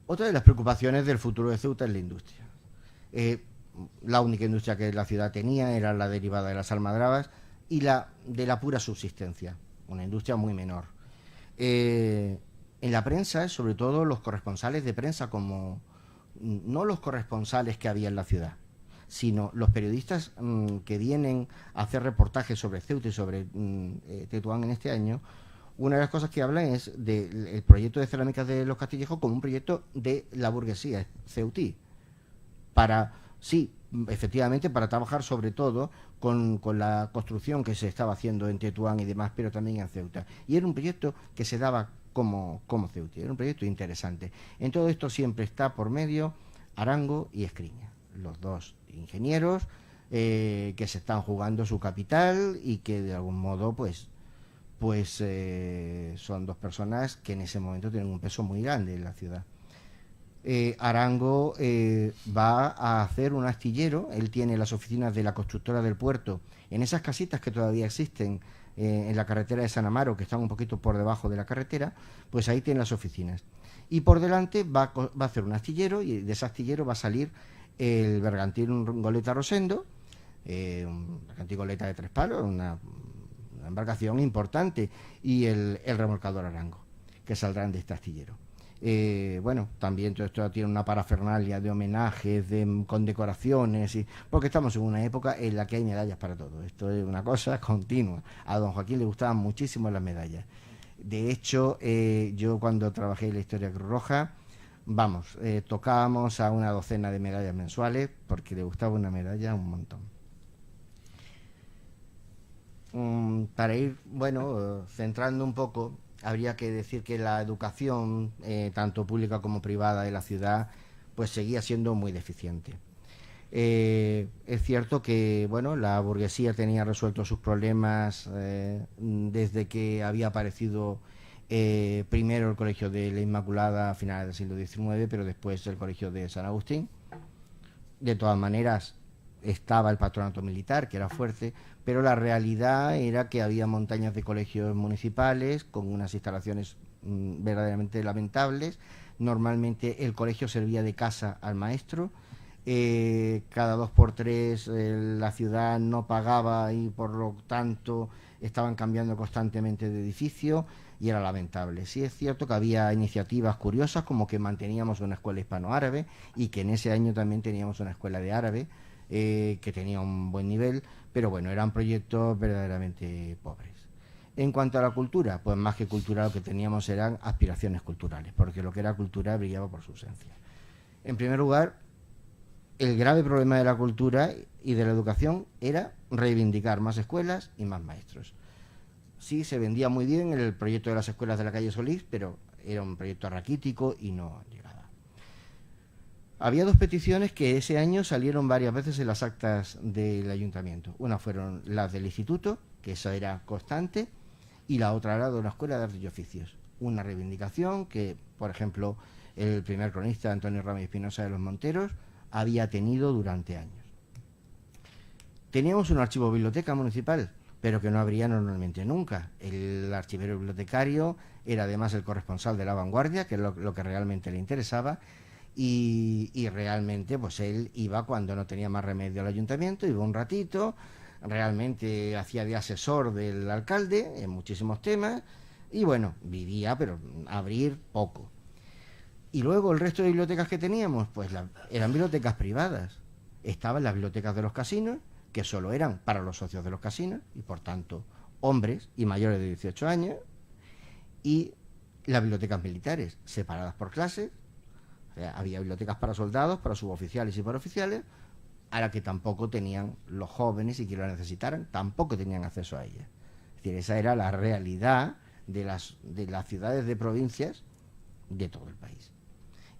Otra de las preocupaciones del futuro de Ceuta es la industria. La única industria que la ciudad tenía era la derivada de las almadrabas y la de la pura subsistencia, una industria muy menor. En la prensa, sobre todo los corresponsales de prensa, no los corresponsales que había en la ciudad, sino los periodistas que vienen a hacer reportajes sobre Ceuta y sobre Tetuán en este año, una de las cosas que hablan es del proyecto de cerámicas de Los Castillejos como un proyecto de la burguesía ceutí, para, sí, efectivamente para trabajar sobre todo con la construcción que se estaba haciendo en Tetuán y demás, pero también en Ceuta. Y era un proyecto que se daba como Ceuta, era un proyecto interesante. En todo esto siempre está por medio Arango y Escriña, los dos ingenieros que se están jugando su capital y que de algún modo son dos personas que en ese momento tienen un peso muy grande en la ciudad. Arango va a hacer un astillero. Él tiene las oficinas de la constructora del puerto en esas casitas que todavía existen en la carretera de San Amaro, que están un poquito por debajo de la carretera, pues ahí tiene las oficinas. Y por delante va a hacer un astillero, y de ese astillero va a salir el bergantín Goleta Rosendo, un bergantín Goleta de 3 palos, una embarcación importante, y el remolcador Arango, que saldrán de este astillero. También todo esto tiene una parafernalia de homenajes, con decoraciones, porque estamos en una época en la que hay medallas para todo. Esto es una cosa continua. A don Joaquín le gustaban muchísimo las medallas. De hecho, yo cuando trabajé en la Historia Cruz Roja, tocábamos a una docena de medallas mensuales, porque le gustaba una medalla un montón. Para ir, centrando un poco, habría que decir que la educación, tanto pública como privada de la ciudad, pues seguía siendo muy deficiente. Es cierto que, la burguesía tenía resueltos sus problemas desde que había aparecido primero el Colegio de la Inmaculada a finales del siglo XIX, pero después el Colegio de San Agustín. De todas maneras, estaba el patronato militar, que era fuerte, pero la realidad era que había montañas de colegios municipales con unas instalaciones verdaderamente lamentables. Normalmente el colegio servía de casa al maestro. Cada 2 por 3 la ciudad no pagaba y por lo tanto estaban cambiando constantemente de edificio y era lamentable. Sí es cierto que había iniciativas curiosas, como que manteníamos una escuela hispano-árabe y que en ese año también teníamos una escuela de árabe que tenía un buen nivel, pero eran proyectos verdaderamente pobres. En cuanto a la cultura, pues más que cultura lo que teníamos eran aspiraciones culturales, porque lo que era cultura brillaba por su ausencia. En primer lugar, el grave problema de la cultura y de la educación era reivindicar más escuelas y más maestros. Sí, se vendía muy bien el proyecto de las escuelas de la calle Solís, pero era un proyecto raquítico y no llegaba. Había 2 peticiones que ese año salieron varias veces en las actas del ayuntamiento. Una fueron las del instituto, que eso era constante, y la otra era de una escuela de artes y oficios. Una reivindicación que, por ejemplo, el primer cronista, Antonio Ramos Espinosa de los Monteros, había tenido durante años. Teníamos un archivo-biblioteca municipal, pero que no abría normalmente nunca. El archivero bibliotecario era además el corresponsal de La Vanguardia, que es lo que realmente le interesaba, y realmente pues él iba cuando no tenía más remedio al ayuntamiento, iba un ratito, realmente hacía de asesor del alcalde en muchísimos temas, y vivía, pero abrir poco. Y luego el resto de bibliotecas que teníamos, pues eran bibliotecas privadas. Estaban las bibliotecas de los casinos, que solo eran para los socios de los casinos, y por tanto hombres y mayores de 18 años, y las bibliotecas militares, separadas por clases. O sea, había bibliotecas para soldados, para suboficiales y para oficiales, a la que tampoco tenían los jóvenes, y que lo necesitaran, tampoco tenían acceso a ellas. Es decir, esa era la realidad de las ciudades de provincias de todo el país.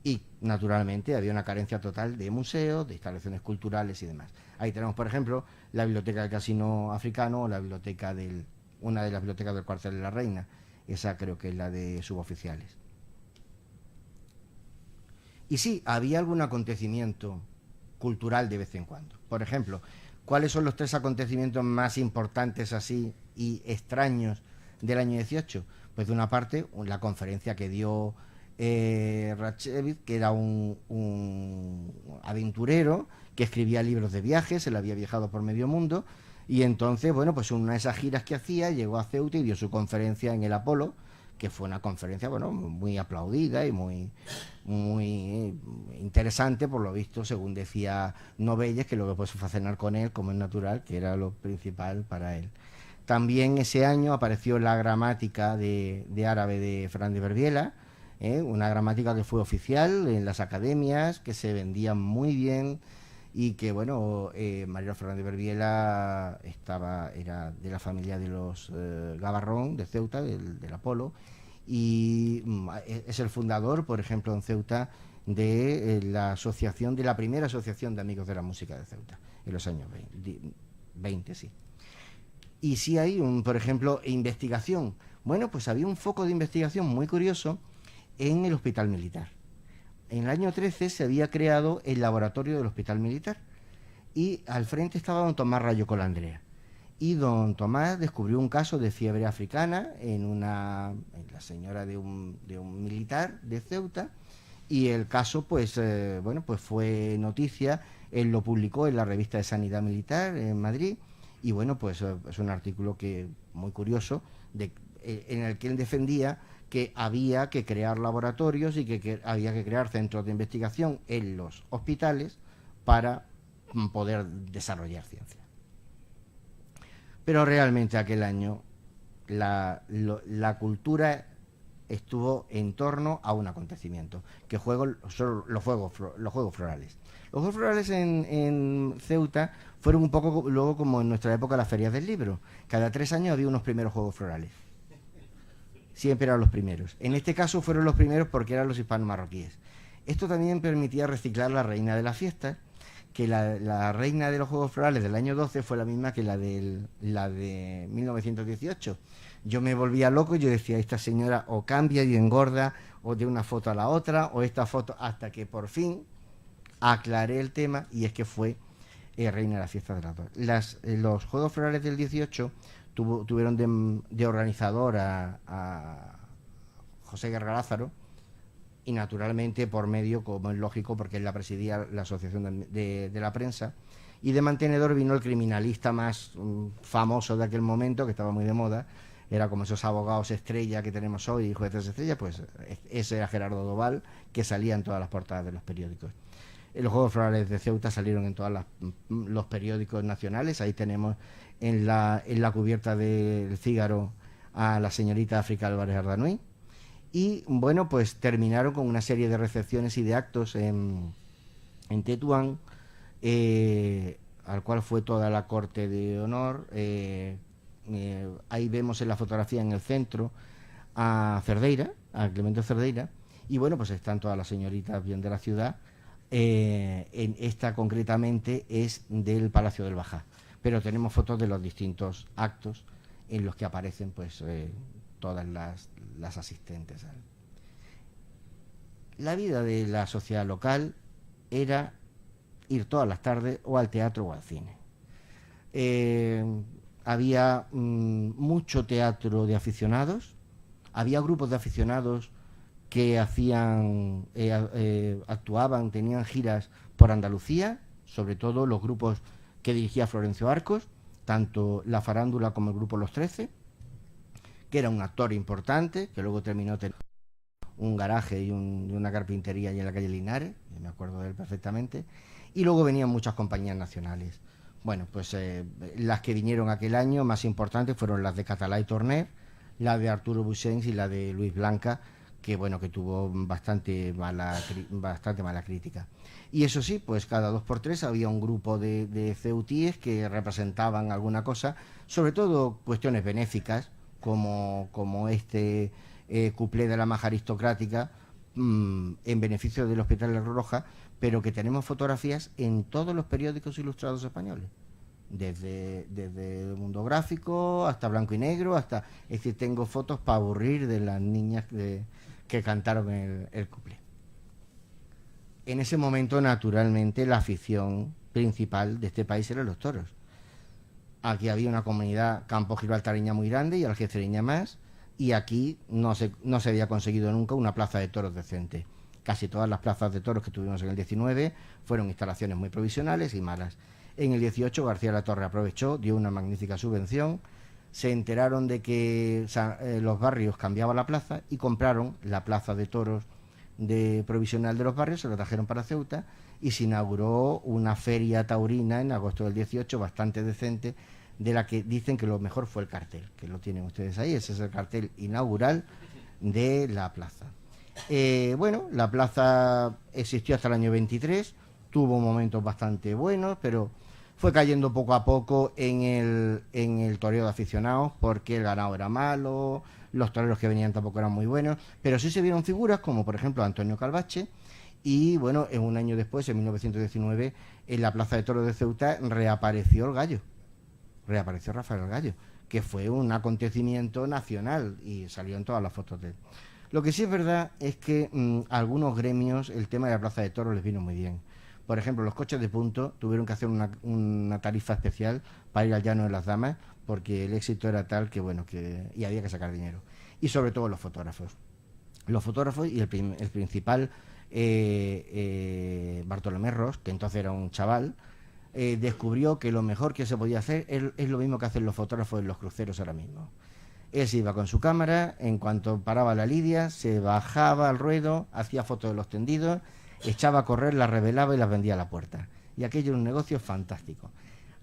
Y, naturalmente, había una carencia total de museos, de instalaciones culturales y demás. Ahí tenemos, por ejemplo, la biblioteca del Casino Africano o una de las bibliotecas del Cuartel de la Reina. Esa creo que es la de suboficiales. Y sí, había algún acontecimiento cultural de vez en cuando. Por ejemplo, ¿cuáles son los 3 acontecimientos más importantes así y extraños del año 18? Pues de una parte, la conferencia que dio Ratchevich, que era un aventurero que escribía libros de viajes, él había viajado por medio mundo, y entonces, pues una de esas giras que hacía, llegó a Ceuta y dio su conferencia en el Apolo, que fue una conferencia, muy aplaudida y muy interesante, por lo visto, según decía Novelles, que luego pues fue a cenar con él, como es natural, que era lo principal para él. También ese año apareció la gramática de árabe de Fernández Berbiela, una gramática que fue oficial en las academias, que se vendía muy bien y que, bueno, Mariano Fernández Berbiela era de la familia de los Gabarrón, de Ceuta, del Apolo, y es el fundador, por ejemplo, en Ceuta, de la primera asociación de amigos de la música de Ceuta, en los años 20, sí. Y sí hay, por ejemplo, investigación. Bueno, pues había un foco de investigación muy curioso en el Hospital Militar. En el año 13 se había creado el laboratorio del Hospital Militar y al frente estaba don Tomás Rayo Colandrea. Y don Tomás descubrió un caso de fiebre africana en la señora de un militar de Ceuta, y el caso, pues fue noticia. Él lo publicó en la revista de Sanidad Militar en Madrid, y bueno, pues es un artículo muy curioso en el que él defendía que había que crear laboratorios y que había que crear centros de investigación en los hospitales para poder desarrollar ciencia. Pero realmente aquel año la cultura estuvo en torno a un acontecimiento, que son los Juegos Florales. Los Juegos Florales en Ceuta fueron un poco luego como en nuestra época las ferias del libro. Cada 3 años había unos primeros Juegos Florales. Siempre eran los primeros. En este caso fueron los primeros porque eran los hispano-marroquíes. Esto también permitía reciclar la reina de la fiesta, que la reina de los Juegos Florales del año 12 fue la misma que la de 1918. Yo me volvía loco y yo decía, esta señora o cambia y engorda, o de una foto a la otra, o esta foto, hasta que por fin aclaré el tema, y es que fue reina de la fiesta de las dos. Los Juegos Florales del 18 tuvieron de organizador a José Guerra Lázaro, y naturalmente por medio, como es lógico, porque él la presidía, la Asociación de la Prensa, y de mantenedor vino el criminalista más famoso de aquel momento, que estaba muy de moda. Era como esos abogados estrella que tenemos hoy, jueces estrella, pues ese era Gerardo Doval, que salía en todas las portadas de los periódicos. Los Juegos Florales de Ceuta salieron en todos los periódicos nacionales. Ahí tenemos en la cubierta del Fígaro a la señorita África Álvarez Ardanuy. Y bueno, pues terminaron con una serie de recepciones y de actos en Tetuán, al cual fue toda la corte de honor. Ahí vemos en la fotografía en el centro a Cerdeira, a Clemente Cerdeira, y bueno, pues están todas las señoritas bien de la ciudad. En esta concretamente es del Palacio del Bajá, pero tenemos fotos de los distintos actos en los que aparecen pues todas las asistentes. La vida de la sociedad local era ir todas las tardes o al teatro o al cine. Había mucho teatro de aficionados, había grupos de aficionados que actuaban, tenían giras por Andalucía, sobre todo los grupos que dirigía Florencio Arcos, tanto la farándula como el grupo Los 13, que era un actor importante, que luego terminó teniendo un garaje y una carpintería allí en la calle Linares, me acuerdo de él perfectamente, y luego venían muchas compañías nacionales. Bueno, pues las que vinieron aquel año más importantes fueron las de Catalá y Torner, la de Arturo Buixens y la de Luis Blanca, que bueno, que tuvo bastante mala crítica. Y eso sí, pues cada 2 por 3 había un grupo de ceutíes que representaban alguna cosa, sobre todo cuestiones benéficas, como este cuplé de la maja aristocrática en beneficio del Hospital de Roja, pero que tenemos fotografías en todos los periódicos ilustrados españoles, desde el Mundo Gráfico hasta Blanco y Negro, es decir, tengo fotos para aburrir de las niñas que cantaron el cuplé. En ese momento, naturalmente, la afición principal de este país eran los toros. Aquí había una comunidad campo-gibraltareña muy grande y algecireña más, y aquí no se había conseguido nunca una plaza de toros decente. Casi todas las plazas de toros que tuvimos en el 19 fueron instalaciones muy provisionales y malas. En el 18 García Latorre aprovechó, dio una magnífica subvención, se enteraron de que los barrios cambiaban la plaza y compraron la plaza de toros provisional de los barrios, se lo trajeron para Ceuta y se inauguró una feria taurina en agosto del 18 bastante decente, de la que dicen que lo mejor fue el cartel, que lo tienen ustedes ahí. Ese es el cartel inaugural de la plaza. Bueno, la plaza existió hasta el año 23, tuvo momentos bastante buenos, pero fue cayendo poco a poco en el toreo de aficionados, porque el ganado era malo, los toreros que venían tampoco eran muy buenos, pero sí se vieron figuras como por ejemplo Antonio Calvache. Y bueno, en un año después, en 1919, en la Plaza de Toros de Ceuta reapareció el gallo, reapareció Rafael el Gallo, que fue un acontecimiento nacional y salió en todas las fotos de él. Lo que sí es verdad es que algunos gremios el tema de la Plaza de Toros les vino muy bien. Por ejemplo, los coches de punto tuvieron que hacer una tarifa especial para ir al Llano de las Damas, porque el éxito era tal que, bueno, y había que sacar dinero. Y sobre todo los fotógrafos. Los fotógrafos y el principal, Bartolomé Ros, que entonces era un chaval, descubrió que lo mejor que se podía hacer es lo mismo que hacen los fotógrafos en los cruceros ahora mismo. Él se iba con su cámara, en cuanto paraba la lidia, se bajaba al ruedo, hacía fotos de los tendidos, echaba a correr, las revelaba y las vendía a la puerta. Y aquello era un negocio fantástico.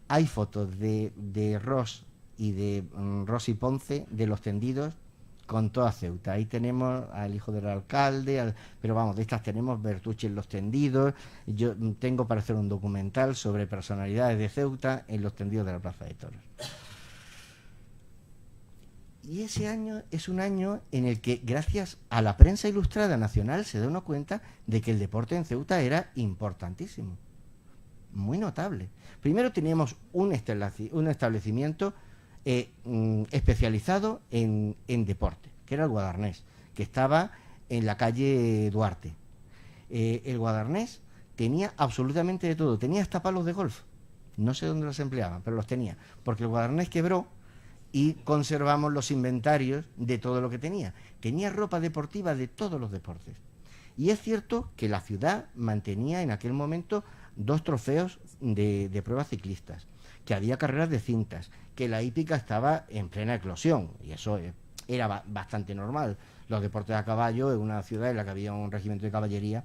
Hay fotos de Ros y de Ros y Ponce, de los tendidos, con toda Ceuta. Ahí tenemos al hijo del alcalde, pero vamos, de estas tenemos Bertucci en los tendidos. Yo tengo para hacer un documental sobre personalidades de Ceuta en los tendidos de la Plaza de Toros. Y ese año es un año en el que, gracias a la prensa ilustrada nacional, se da uno cuenta de que el deporte en Ceuta era importantísimo, muy notable. Primero teníamos un establecimiento especializado en deporte, que era el Guadarnés, que estaba en la calle Duarte. El Guadarnés tenía absolutamente de todo, tenía hasta palos de golf. No sé dónde los empleaban, pero los tenía, porque el Guadarnés quebró y conservamos los inventarios de todo lo que tenía. Tenía ropa deportiva de todos los deportes. Y es cierto que la ciudad mantenía en aquel momento 2 trofeos de pruebas ciclistas, que había carreras de cintas, que la hípica estaba en plena eclosión, y eso era bastante normal. Los deportes a caballo en una ciudad en la que había un regimiento de caballería,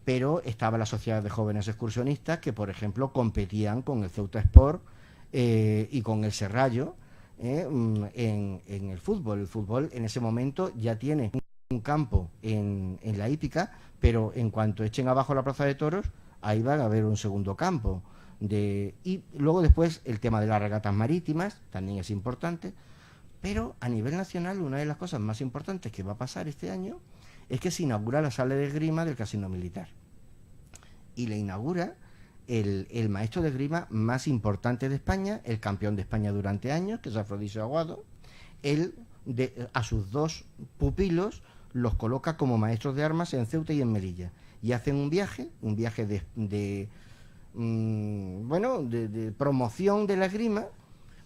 pero estaba la sociedad de jóvenes excursionistas que, por ejemplo, competían con el Ceuta Sport y con el Serrallo en el fútbol. El fútbol en ese momento ya tiene un campo en la hípica, pero en cuanto echen abajo la Plaza de Toros, ahí va a haber un segundo campo. Y luego después el tema de las regatas marítimas también es importante, pero a nivel nacional una de las cosas más importantes que va a pasar este año es que se inaugura la sala de esgrima del Casino Militar, y la inaugura el maestro de esgrima más importante de España, el campeón de España durante años, que es Afrodisio Aguado. Él a sus 2 pupilos los coloca como maestros de armas en Ceuta y en Melilla, y hacen un viaje de promoción de la esgrima.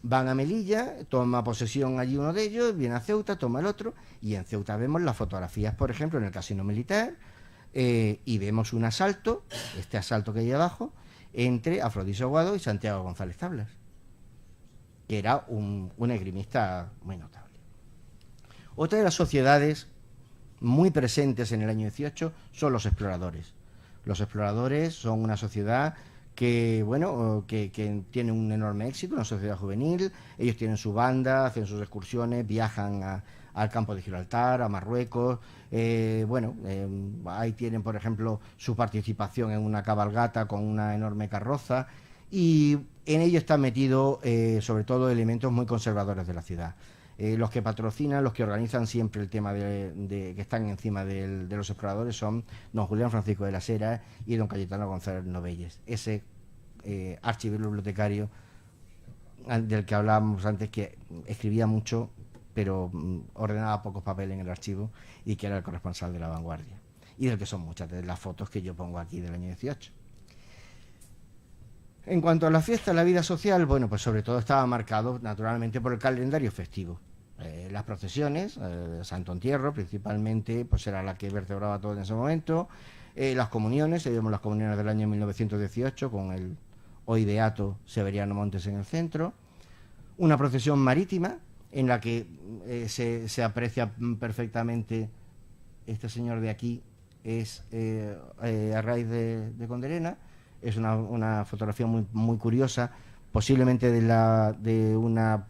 Van a Melilla, toma posesión allí uno de ellos, viene a Ceuta, toma el otro, y en Ceuta vemos las fotografías, por ejemplo, en el Casino Militar, y vemos un asalto, este asalto que hay abajo, entre Afrodisio Aguado y Santiago González Tablas, que era un esgrimista muy notable. Otra de las sociedades muy presentes en el año 18 son los exploradores. Los exploradores son una sociedad que tiene un enorme éxito, una sociedad juvenil. Ellos tienen su banda, hacen sus excursiones, viajan al campo de Gibraltar, a Marruecos. Ahí tienen, por ejemplo, su participación en una cabalgata con una enorme carroza, y en ello están metidos sobre todo elementos muy conservadores de la ciudad. Los que patrocinan, los que organizan siempre el tema que están encima de los exploradores son don Julián Francisco de las Heras y don Cayetano González Novelles, ese archibibliotecario del que hablábamos antes, que escribía mucho pero ordenaba pocos papeles en el archivo, y que era el corresponsal de La Vanguardia, y del que son muchas de las fotos que yo pongo aquí del año 18. En cuanto a la fiesta, la vida social, bueno, pues sobre todo estaba marcado naturalmente por el calendario festivo. Las procesiones, Santo Entierro principalmente, pues era la que vertebraba todo en ese momento. Las comuniones, vemos las comuniones del año 1918 con el hoy beato Severiano Montes en el centro. Una procesión marítima en la que se aprecia perfectamente, este señor de aquí es a raíz de Conderena. Es una fotografía muy curiosa, posiblemente de una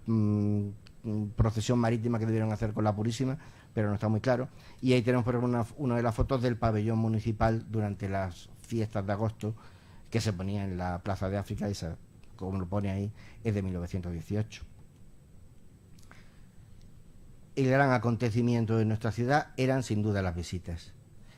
procesión marítima que debieron hacer con la Purísima, pero no está muy claro. Y ahí tenemos por ejemplo una de las fotos del pabellón municipal durante las fiestas de agosto que se ponía en la Plaza de África, esa, como lo pone ahí, es de 1918. El gran acontecimiento de nuestra ciudad eran sin duda las visitas.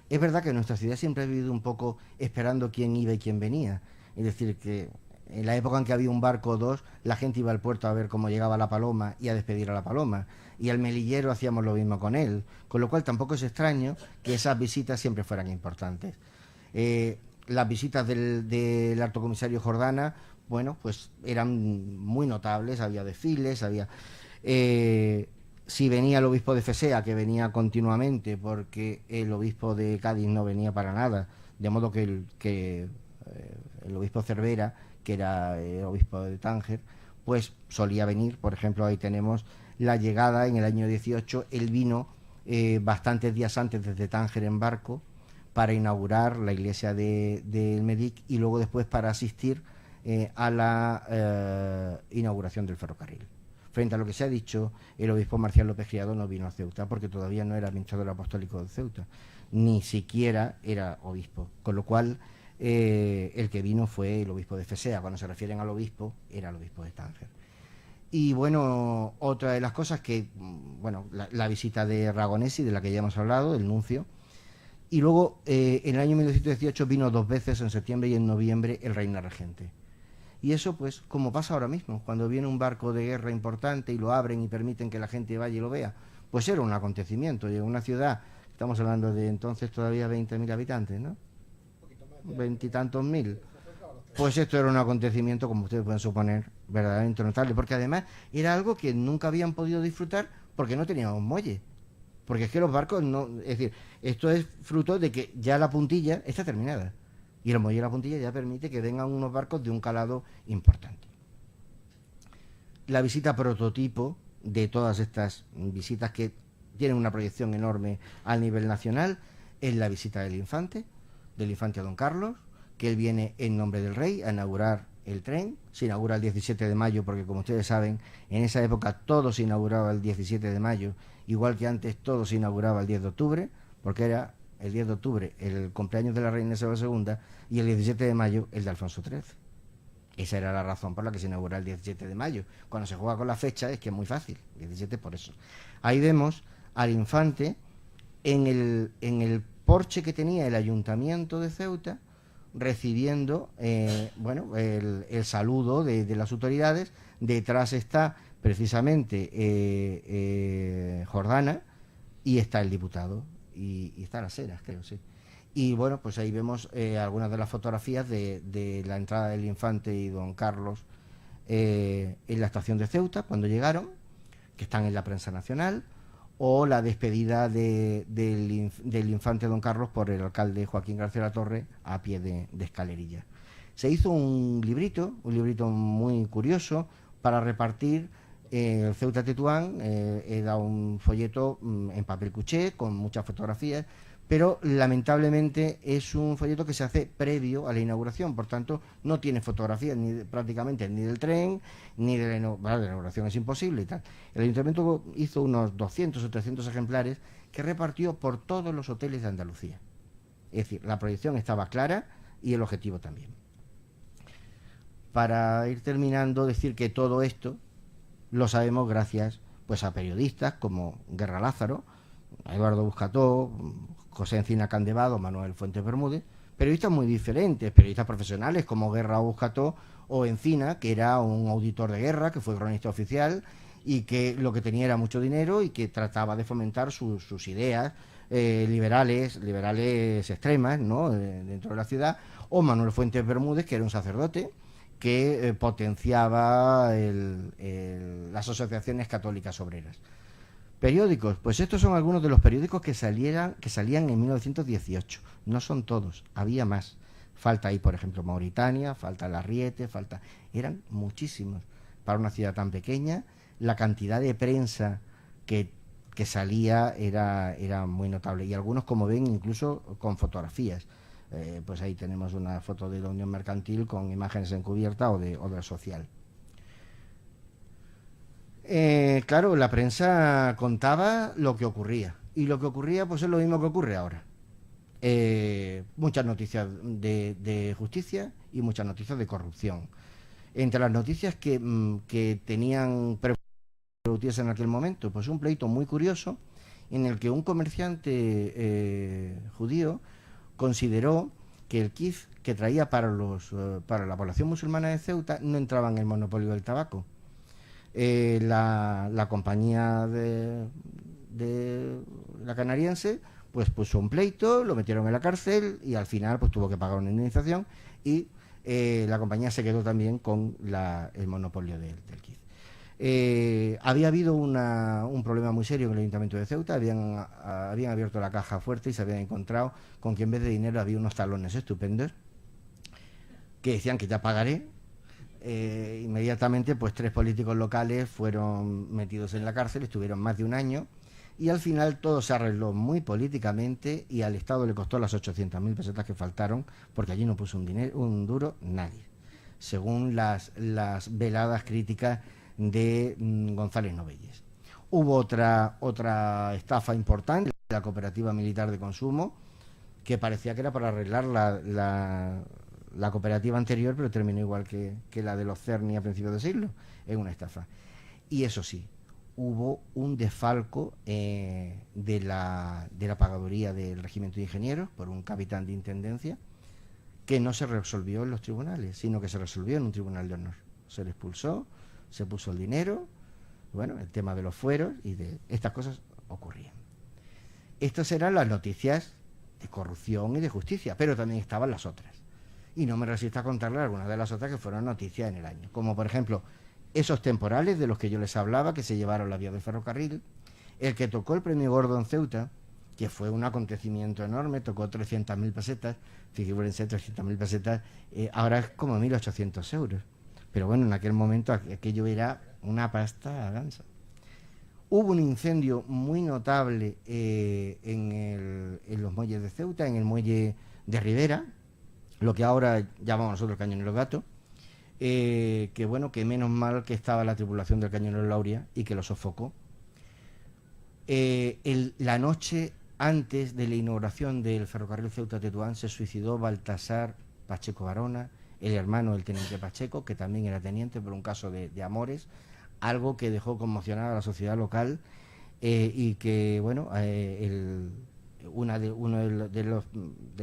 Es verdad que nuestra ciudad siempre ha vivido un poco esperando quién iba y quién venía. Es decir, que en la época en que había un barco o dos, la gente iba al puerto a ver cómo llegaba la paloma y a despedir a la paloma. Y al melillero hacíamos lo mismo con él. Con lo cual tampoco es extraño que esas visitas siempre fueran importantes. Las visitas del alto comisario Jordana, bueno, pues eran muy notables. Había desfiles, había... si venía el obispo de Fesea, que venía continuamente, porque el obispo de Cádiz no venía para nada, de modo que el obispo Cervera, que era el obispo de Tánger, pues solía venir. Por ejemplo, ahí tenemos la llegada en el año 18, él vino bastantes días antes desde Tánger en barco para inaugurar la iglesia del Medic y luego después para asistir a la inauguración del ferrocarril. Frente a lo que se ha dicho, el obispo Marcial López Criado no vino a Ceuta porque todavía no era administrador apostólico de Ceuta, ni siquiera era obispo, con lo cual el que vino fue el obispo de Fesea. Cuando se refieren al obispo, era el obispo de Tánger. Y bueno, otra de las cosas que, bueno, la visita de Ragonesi, de la que ya hemos hablado, el nuncio, y luego en el año 1918 vino 2 veces, en septiembre y en noviembre, el reina regente. Y eso, pues, como pasa ahora mismo, cuando viene un barco de guerra importante y lo abren y permiten que la gente vaya y lo vea, pues era un acontecimiento. Y en una ciudad, estamos hablando de entonces todavía 20.000 habitantes, ¿no? 20 y tantos mil. Pues esto era un acontecimiento, como ustedes pueden suponer, verdaderamente notable, porque además era algo que nunca habían podido disfrutar porque no teníamos muelle. Porque es que los barcos no... Es decir, esto es fruto de que ya la puntilla está terminada. Y el muelle de la puntilla ya permite que vengan unos barcos de un calado importante. La visita prototipo de todas estas visitas que tienen una proyección enorme a nivel nacional es la visita del infante a Don Carlos, que él viene en nombre del rey a inaugurar el tren. Se inaugura el 17 de mayo porque, como ustedes saben, en esa época todo se inauguraba el 17 de mayo, igual que antes todo se inauguraba el 10 de octubre, porque era el 10 de octubre el cumpleaños de la reina Isabel II y el 17 de mayo el de Alfonso XIII. Esa era la razón por la que se inaugura el 17 de mayo. Cuando se juega con la fecha es que es muy fácil, 17 por eso. Ahí vemos al infante en el porche que tenía el ayuntamiento de Ceuta, recibiendo bueno, el saludo de las autoridades. Detrás está precisamente Jordana y está el diputado y está Las Heras, creo, sí. Y bueno, pues ahí vemos algunas de las fotografías de la entrada del infante y don Carlos en la estación de Ceuta cuando llegaron, que están en la prensa nacional, o la despedida del infante don Carlos por el alcalde Joaquín García de la Torre a pie de escalerilla. Se hizo un librito muy curioso para repartir el Ceuta Tetuán. Era un folleto en papel cuché con muchas fotografías, pero lamentablemente es un folleto que se hace previo a la inauguración, por tanto no tiene fotografías prácticamente ni del tren ni de la inauguración, es imposible y tal. El ayuntamiento hizo unos 200 o 300 ejemplares que repartió por todos los hoteles de Andalucía. Es decir, la proyección estaba clara y el objetivo también. Para ir terminando, decir que todo esto lo sabemos gracias pues a periodistas como Guerra Lázaro, Eduardo Buscató, José Encina Candevado, Manuel Fuentes Bermúdez, periodistas muy diferentes, periodistas profesionales como Guerra o Buscató, o Encina, que era un auditor de guerra, que fue cronista oficial y que lo que tenía era mucho dinero y que trataba de fomentar sus ideas liberales extremas, ¿no?, dentro de la ciudad, o Manuel Fuentes Bermúdez, que era un sacerdote que potenciaba las asociaciones católicas obreras. Periódicos, pues estos son algunos de los periódicos que salían en 1918. No son todos, había más. Falta ahí, por ejemplo, Mauritania, falta La Riete, eran muchísimos. Para una ciudad tan pequeña, la cantidad de prensa que salía era muy notable. Y algunos, como ven, incluso con fotografías. Pues ahí tenemos una foto de la Unión Mercantil con imágenes encubiertas o de obra social. Claro, la prensa contaba lo que ocurría. Y lo que ocurría, pues es lo mismo que ocurre ahora. Es muchas noticias de justicia y muchas noticias de corrupción. Entre las noticias que tenían repercutidas en aquel momento, pues un pleito muy curioso en el que un comerciante judío consideró que el kif que traía para la población musulmana de Ceuta no entraba en el monopolio del tabaco. La compañía de la canariense pues puso un pleito, lo metieron en la cárcel y al final pues tuvo que pagar una indemnización y la compañía se quedó también con el monopolio del kif. Había habido un problema muy serio en el Ayuntamiento de Ceuta. Habían abierto la caja fuerte y se habían encontrado con que en vez de dinero había unos talones estupendos que decían que ya pagaré. Inmediatamente pues 3 políticos locales fueron metidos en la cárcel, estuvieron más de un año y al final todo se arregló muy políticamente y al Estado le costó las 800.000 pesetas que faltaron, porque allí no puso un duro nadie, según las veladas críticas de González Novelles. Hubo otra estafa importante, la cooperativa militar de consumo, que parecía que era para arreglar la cooperativa anterior, pero terminó igual que la de los Cerny a principios de siglo, en una estafa. Y eso sí, hubo un desfalco de la pagaduría del regimiento de ingenieros por un capitán de intendencia que no se resolvió en los tribunales, sino que se resolvió en un tribunal de honor. Se le expulsó, se puso el dinero, bueno, el tema de los fueros y de estas cosas ocurrían. Estas eran las noticias de corrupción y de justicia, pero también estaban las otras. Y no me resisto a contarles algunas de las otras que fueron noticias en el año, como por ejemplo esos temporales de los que yo les hablaba, que se llevaron la vía del ferrocarril, el que tocó el premio Gordo en Ceuta, que fue un acontecimiento enorme, tocó 300.000 pesetas, figúrense, 300.000 pesetas, ahora es como 1.800 euros. Pero bueno, en aquel momento aquello era una pasta gansa. Hubo un incendio muy notable en los muelles de Ceuta, en el muelle de Ribera, lo que ahora llamamos nosotros Cañonero Gato, que bueno, que menos mal que estaba la tripulación del Cañonero Lauria y que lo sofocó. La noche antes de la inauguración del ferrocarril Ceuta-Tetuán se suicidó Baltasar Pacheco Barona, el hermano del teniente Pacheco, que también era teniente por un caso de amores, algo que dejó conmocionada a la sociedad local y que, bueno, de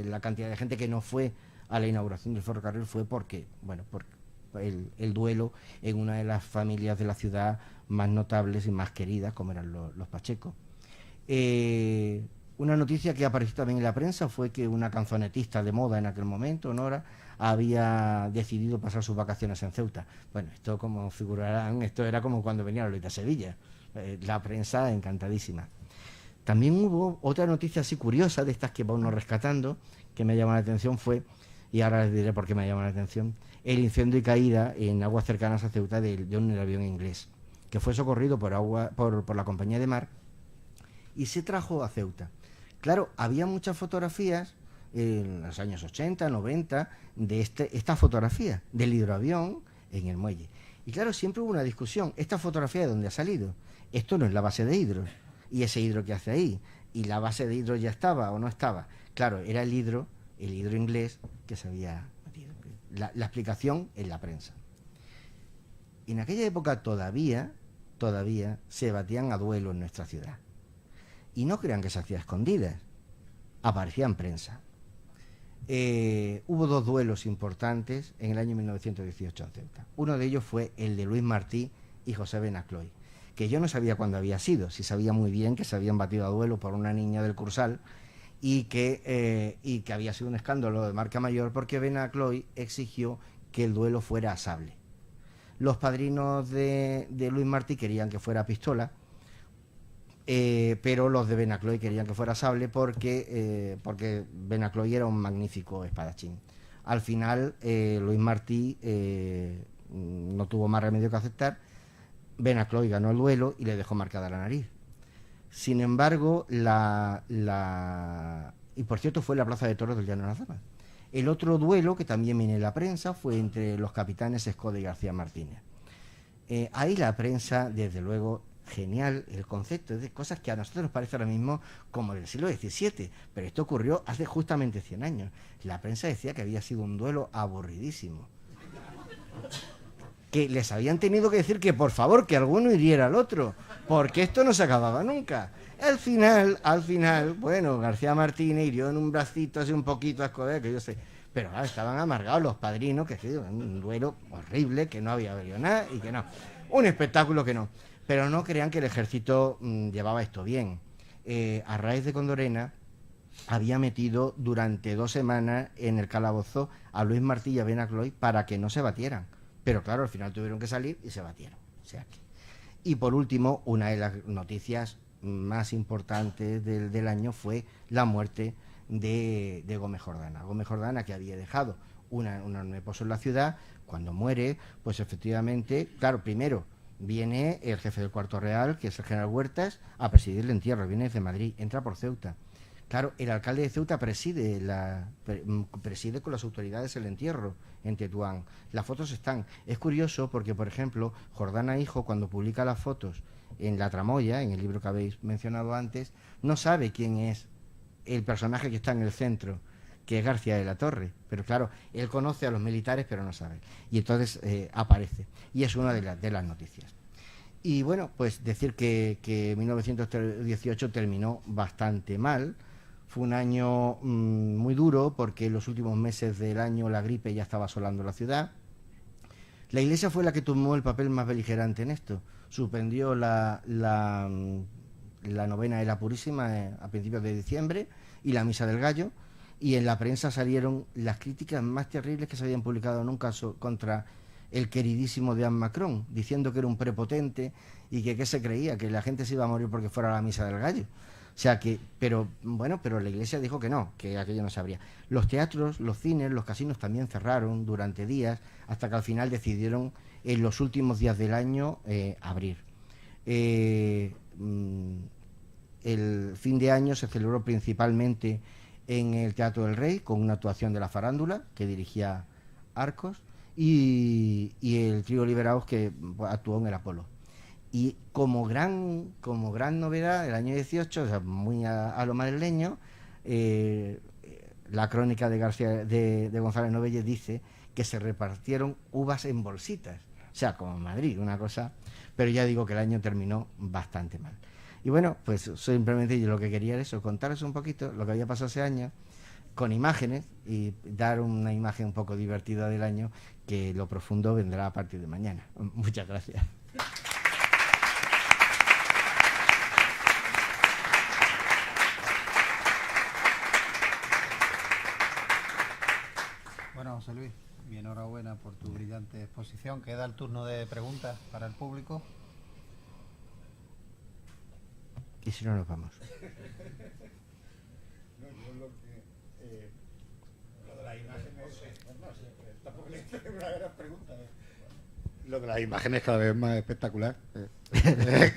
la cantidad de gente que no fue a la inauguración del ferrocarril fue porque, bueno, por el duelo en una de las familias de la ciudad más notables y más queridas, como eran los Pacheco. Una noticia que apareció también en la prensa fue que una canzonetista de moda en aquel momento, Nora, había decidido pasar sus vacaciones en Ceuta. Bueno, esto, como figurarán, esto era como cuando venía Lolita a Sevilla. La prensa encantadísima. También hubo otra noticia así curiosa, de estas que va uno rescatando, que me llamó la atención, fue, y ahora les diré por qué me llamó la atención, el incendio y caída en aguas cercanas a Ceuta de un avión inglés, que fue socorrido por la compañía de mar y se trajo a Ceuta. Claro, había muchas fotografías en los años 80, 90, de esta fotografía del hidroavión en el muelle. Y claro, siempre hubo una discusión, ¿esta fotografía de dónde ha salido? Esto no es la base de hidro, y ese hidro que hace ahí, y la base de hidro ya estaba o no estaba. Claro, era el hidro inglés que se había metido. La explicación en la prensa. En aquella época todavía se batían a duelo en nuestra ciudad. Y no crean que se hacía escondidas, aparecía en prensa. Hubo 2 duelos importantes en el año 1918 en Ceuta. Uno de ellos fue el de Luis Martí y José Benacloy, que yo no sabía cuándo había sido, si sabía muy bien que se habían batido a duelo por una niña del Cursal y que había sido un escándalo de marca mayor porque Benacloy exigió que el duelo fuera a sable. Los padrinos de Luis Martí querían que fuera a pistola, pero los de Benacloy querían que fuera sable porque Benacloy era un magnífico espadachín. Al final Luis Martí no tuvo más remedio que aceptar. Benacloy ganó el duelo y le dejó marcada la nariz. Sin embargo, y por cierto fue en la Plaza de Toros del Llano de las Damas. El otro duelo, que también viene en la prensa, fue entre los capitanes Escoda y García Martínez. Ahí la prensa, desde luego, genial el concepto de cosas que a nosotros nos parece ahora mismo como del siglo XVII, pero esto ocurrió hace justamente 100 años. La prensa decía que había sido un duelo aburridísimo, que les habían tenido que decir que por favor que alguno hiriera al otro, porque esto no se acababa nunca. Al final, bueno, García Martínez hirió en un bracito así un poquito a Escobar, que yo sé, pero claro, estaban amargados los padrinos, que ha sido un duelo horrible, que no había habido nada y que no, un espectáculo que no. Pero no crean que el ejército llevaba esto bien. Arráez de Condorena había metido durante 2 semanas en el calabozo a Luis Martí y a Benacloy para que no se batieran. Pero claro, al final tuvieron que salir y se batieron. O sea que... Y por último, una de las noticias más importantes del año fue la muerte de Gómez Jordana. Gómez Jordana, que había dejado un enorme pozo en la ciudad, cuando muere, pues efectivamente, claro, primero viene el jefe del Cuarto Real, que es el general Huertas, a presidir el entierro, viene desde Madrid, entra por Ceuta. Claro, el alcalde de Ceuta preside con las autoridades el entierro en Tetuán. Las fotos están. Es curioso porque, por ejemplo, Jordana Hijo, cuando publica las fotos en La Tramoya, en el libro que habéis mencionado antes, no sabe quién es el personaje que está en el centro, que es García de la Torre. Pero claro, él conoce a los militares, pero no sabe. Y entonces aparece. Y es una de las noticias. Y bueno, pues decir que 1918 terminó bastante mal. Fue un año muy duro porque en los últimos meses del año la gripe ya estaba asolando la ciudad. La Iglesia fue la que tomó el papel más beligerante en esto. Suspendió la novena de la Purísima a principios de diciembre y la Misa del Gallo, y en la prensa salieron las críticas más terribles que se habían publicado nunca contra el queridísimo Dean Macron, diciendo que era un prepotente y que qué se creía, que la gente se iba a morir porque fuera a la Misa del Gallo. O sea que, pero la Iglesia dijo que no, que aquello no se abría. Los teatros, los cines, los casinos también cerraron durante días, hasta que al final decidieron en los últimos días del año abrir. El fin de año se celebró principalmente en el Teatro del Rey, con una actuación de La Farándula, que dirigía Arcos, y el trío Liberaos, que actuó en el Apolo. Y como gran novedad, el año 18, o sea, muy a lo madrileño, la crónica de González Novelle dice que se repartieron uvas en bolsitas. O sea, como en Madrid, una cosa... Pero ya digo que el año terminó bastante mal. Y bueno, pues simplemente yo lo que quería era eso, contaros un poquito lo que había pasado ese año, con imágenes, y dar una imagen un poco divertida del año, que lo profundo vendrá a partir de mañana. Muchas gracias. Bueno, José Luis, mi enhorabuena por tu brillante exposición. Queda el turno de preguntas para el público. Y si no, nos vamos. No, yo lo de las imágenes, tampoco le hice una gran pregunta. Lo de las imágenes cada vez más espectacular. Es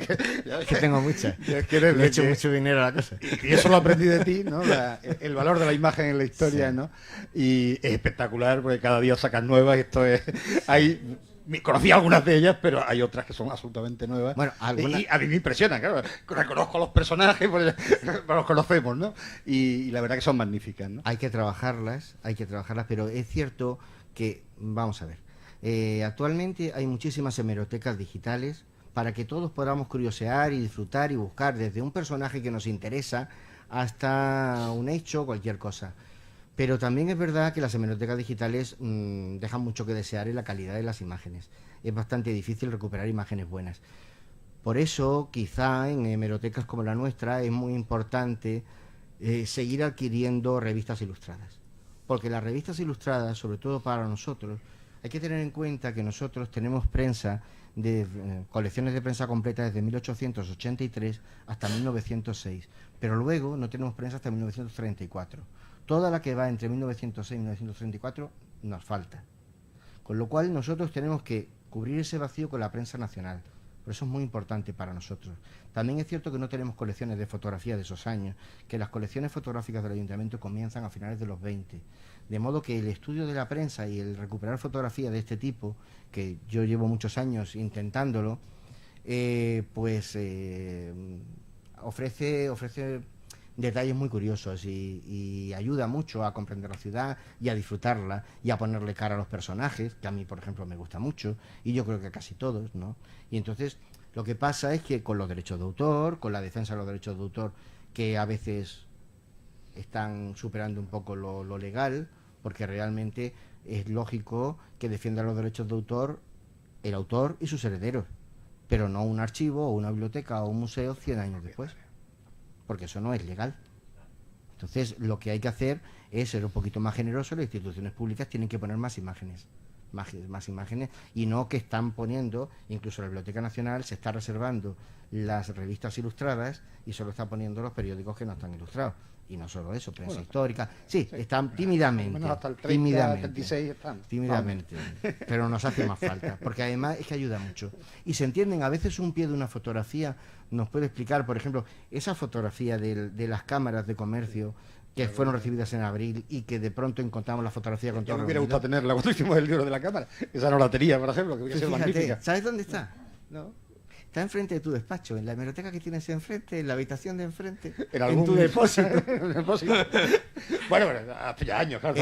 que tengo muchas. Le he hecho mucho dinero a la cosa. Y eso lo aprendí de ti, ¿no? El valor de la imagen en la historia, sí. ¿No? Y es espectacular porque cada día sacan nuevas y esto es... Conocí algunas de ellas, pero hay otras que son absolutamente nuevas. Bueno, y a mí me impresiona, claro. Reconozco a los personajes, pues, los conocemos, ¿no? Y la verdad que son magníficas, ¿no? Hay que trabajarlas, pero es cierto que, vamos a ver, actualmente hay muchísimas hemerotecas digitales para que todos podamos curiosear y disfrutar y buscar desde un personaje que nos interesa hasta un hecho, cualquier cosa. Pero también es verdad que las hemerotecas digitales dejan mucho que desear en la calidad de las imágenes. Es bastante difícil recuperar imágenes buenas. Por eso, quizá en hemerotecas como la nuestra es muy importante seguir adquiriendo revistas ilustradas. Porque las revistas ilustradas, sobre todo para nosotros, hay que tener en cuenta que nosotros tenemos prensa, colecciones de prensa completa desde 1883 hasta 1906. Pero luego no tenemos prensa hasta 1934. Toda la que va entre 1906 y 1934 nos falta. Con lo cual nosotros tenemos que cubrir ese vacío con la prensa nacional. Por eso es muy importante para nosotros. También es cierto que no tenemos colecciones de fotografía de esos años, que las colecciones fotográficas del Ayuntamiento comienzan a finales de los 20. De modo que el estudio de la prensa y el recuperar fotografía de este tipo, que yo llevo muchos años intentándolo, ofrece detalles muy curiosos y ayuda mucho a comprender la ciudad y a disfrutarla y a ponerle cara a los personajes, que a mí, por ejemplo, me gusta mucho, y yo creo que a casi todos, ¿no? Y entonces lo que pasa es que con los derechos de autor, con la defensa de los derechos de autor, que a veces están superando un poco lo legal, porque realmente es lógico que defiendan los derechos de autor el autor y sus herederos, pero no un archivo o una biblioteca o un museo 100 años después, porque eso no es legal. Entonces lo que hay que hacer es ser un poquito más generoso. Las instituciones públicas tienen que poner más imágenes, más imágenes, y no que están poniendo, incluso la Biblioteca Nacional se está reservando las revistas ilustradas y solo está poniendo los periódicos que no están ilustrados. Y no solo eso, prensa histórica. Sí, están tímidamente. Menos hasta el 30, tímidamente, 36 están. tímidamente. Pero nos hace más falta, porque además es que ayuda mucho. Y se entienden, a veces un pie de una fotografía nos puede explicar, por ejemplo, esa fotografía de las cámaras de comercio que fueron recibidas en abril y que de pronto encontramos la fotografía con Yo todo me hubiera reunido. gustado tenerla cuando hicimos el libro de la cámara. Esa no la tenía, por ejemplo, que hubiera sido Fíjate, magnífica. ¿sabes dónde está? ¿No? Está enfrente de tu despacho, en la hemeroteca que tienes enfrente, en la habitación de enfrente, en tu depósito. En depósito. Bueno, hace ya años, claro.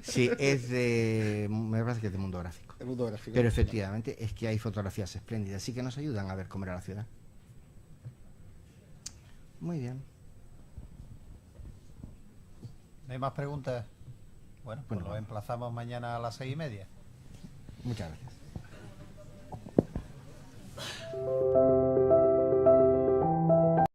Sí, es de... me parece que es de Mundo Gráfico. El mundo gráfico. Pero efectivamente es que hay fotografías espléndidas, así que nos ayudan a ver cómo era la ciudad. Muy bien. ¿No hay más preguntas? Bueno, pues Bueno, lo emplazamos mañana a las 6:30. Muchas gracias.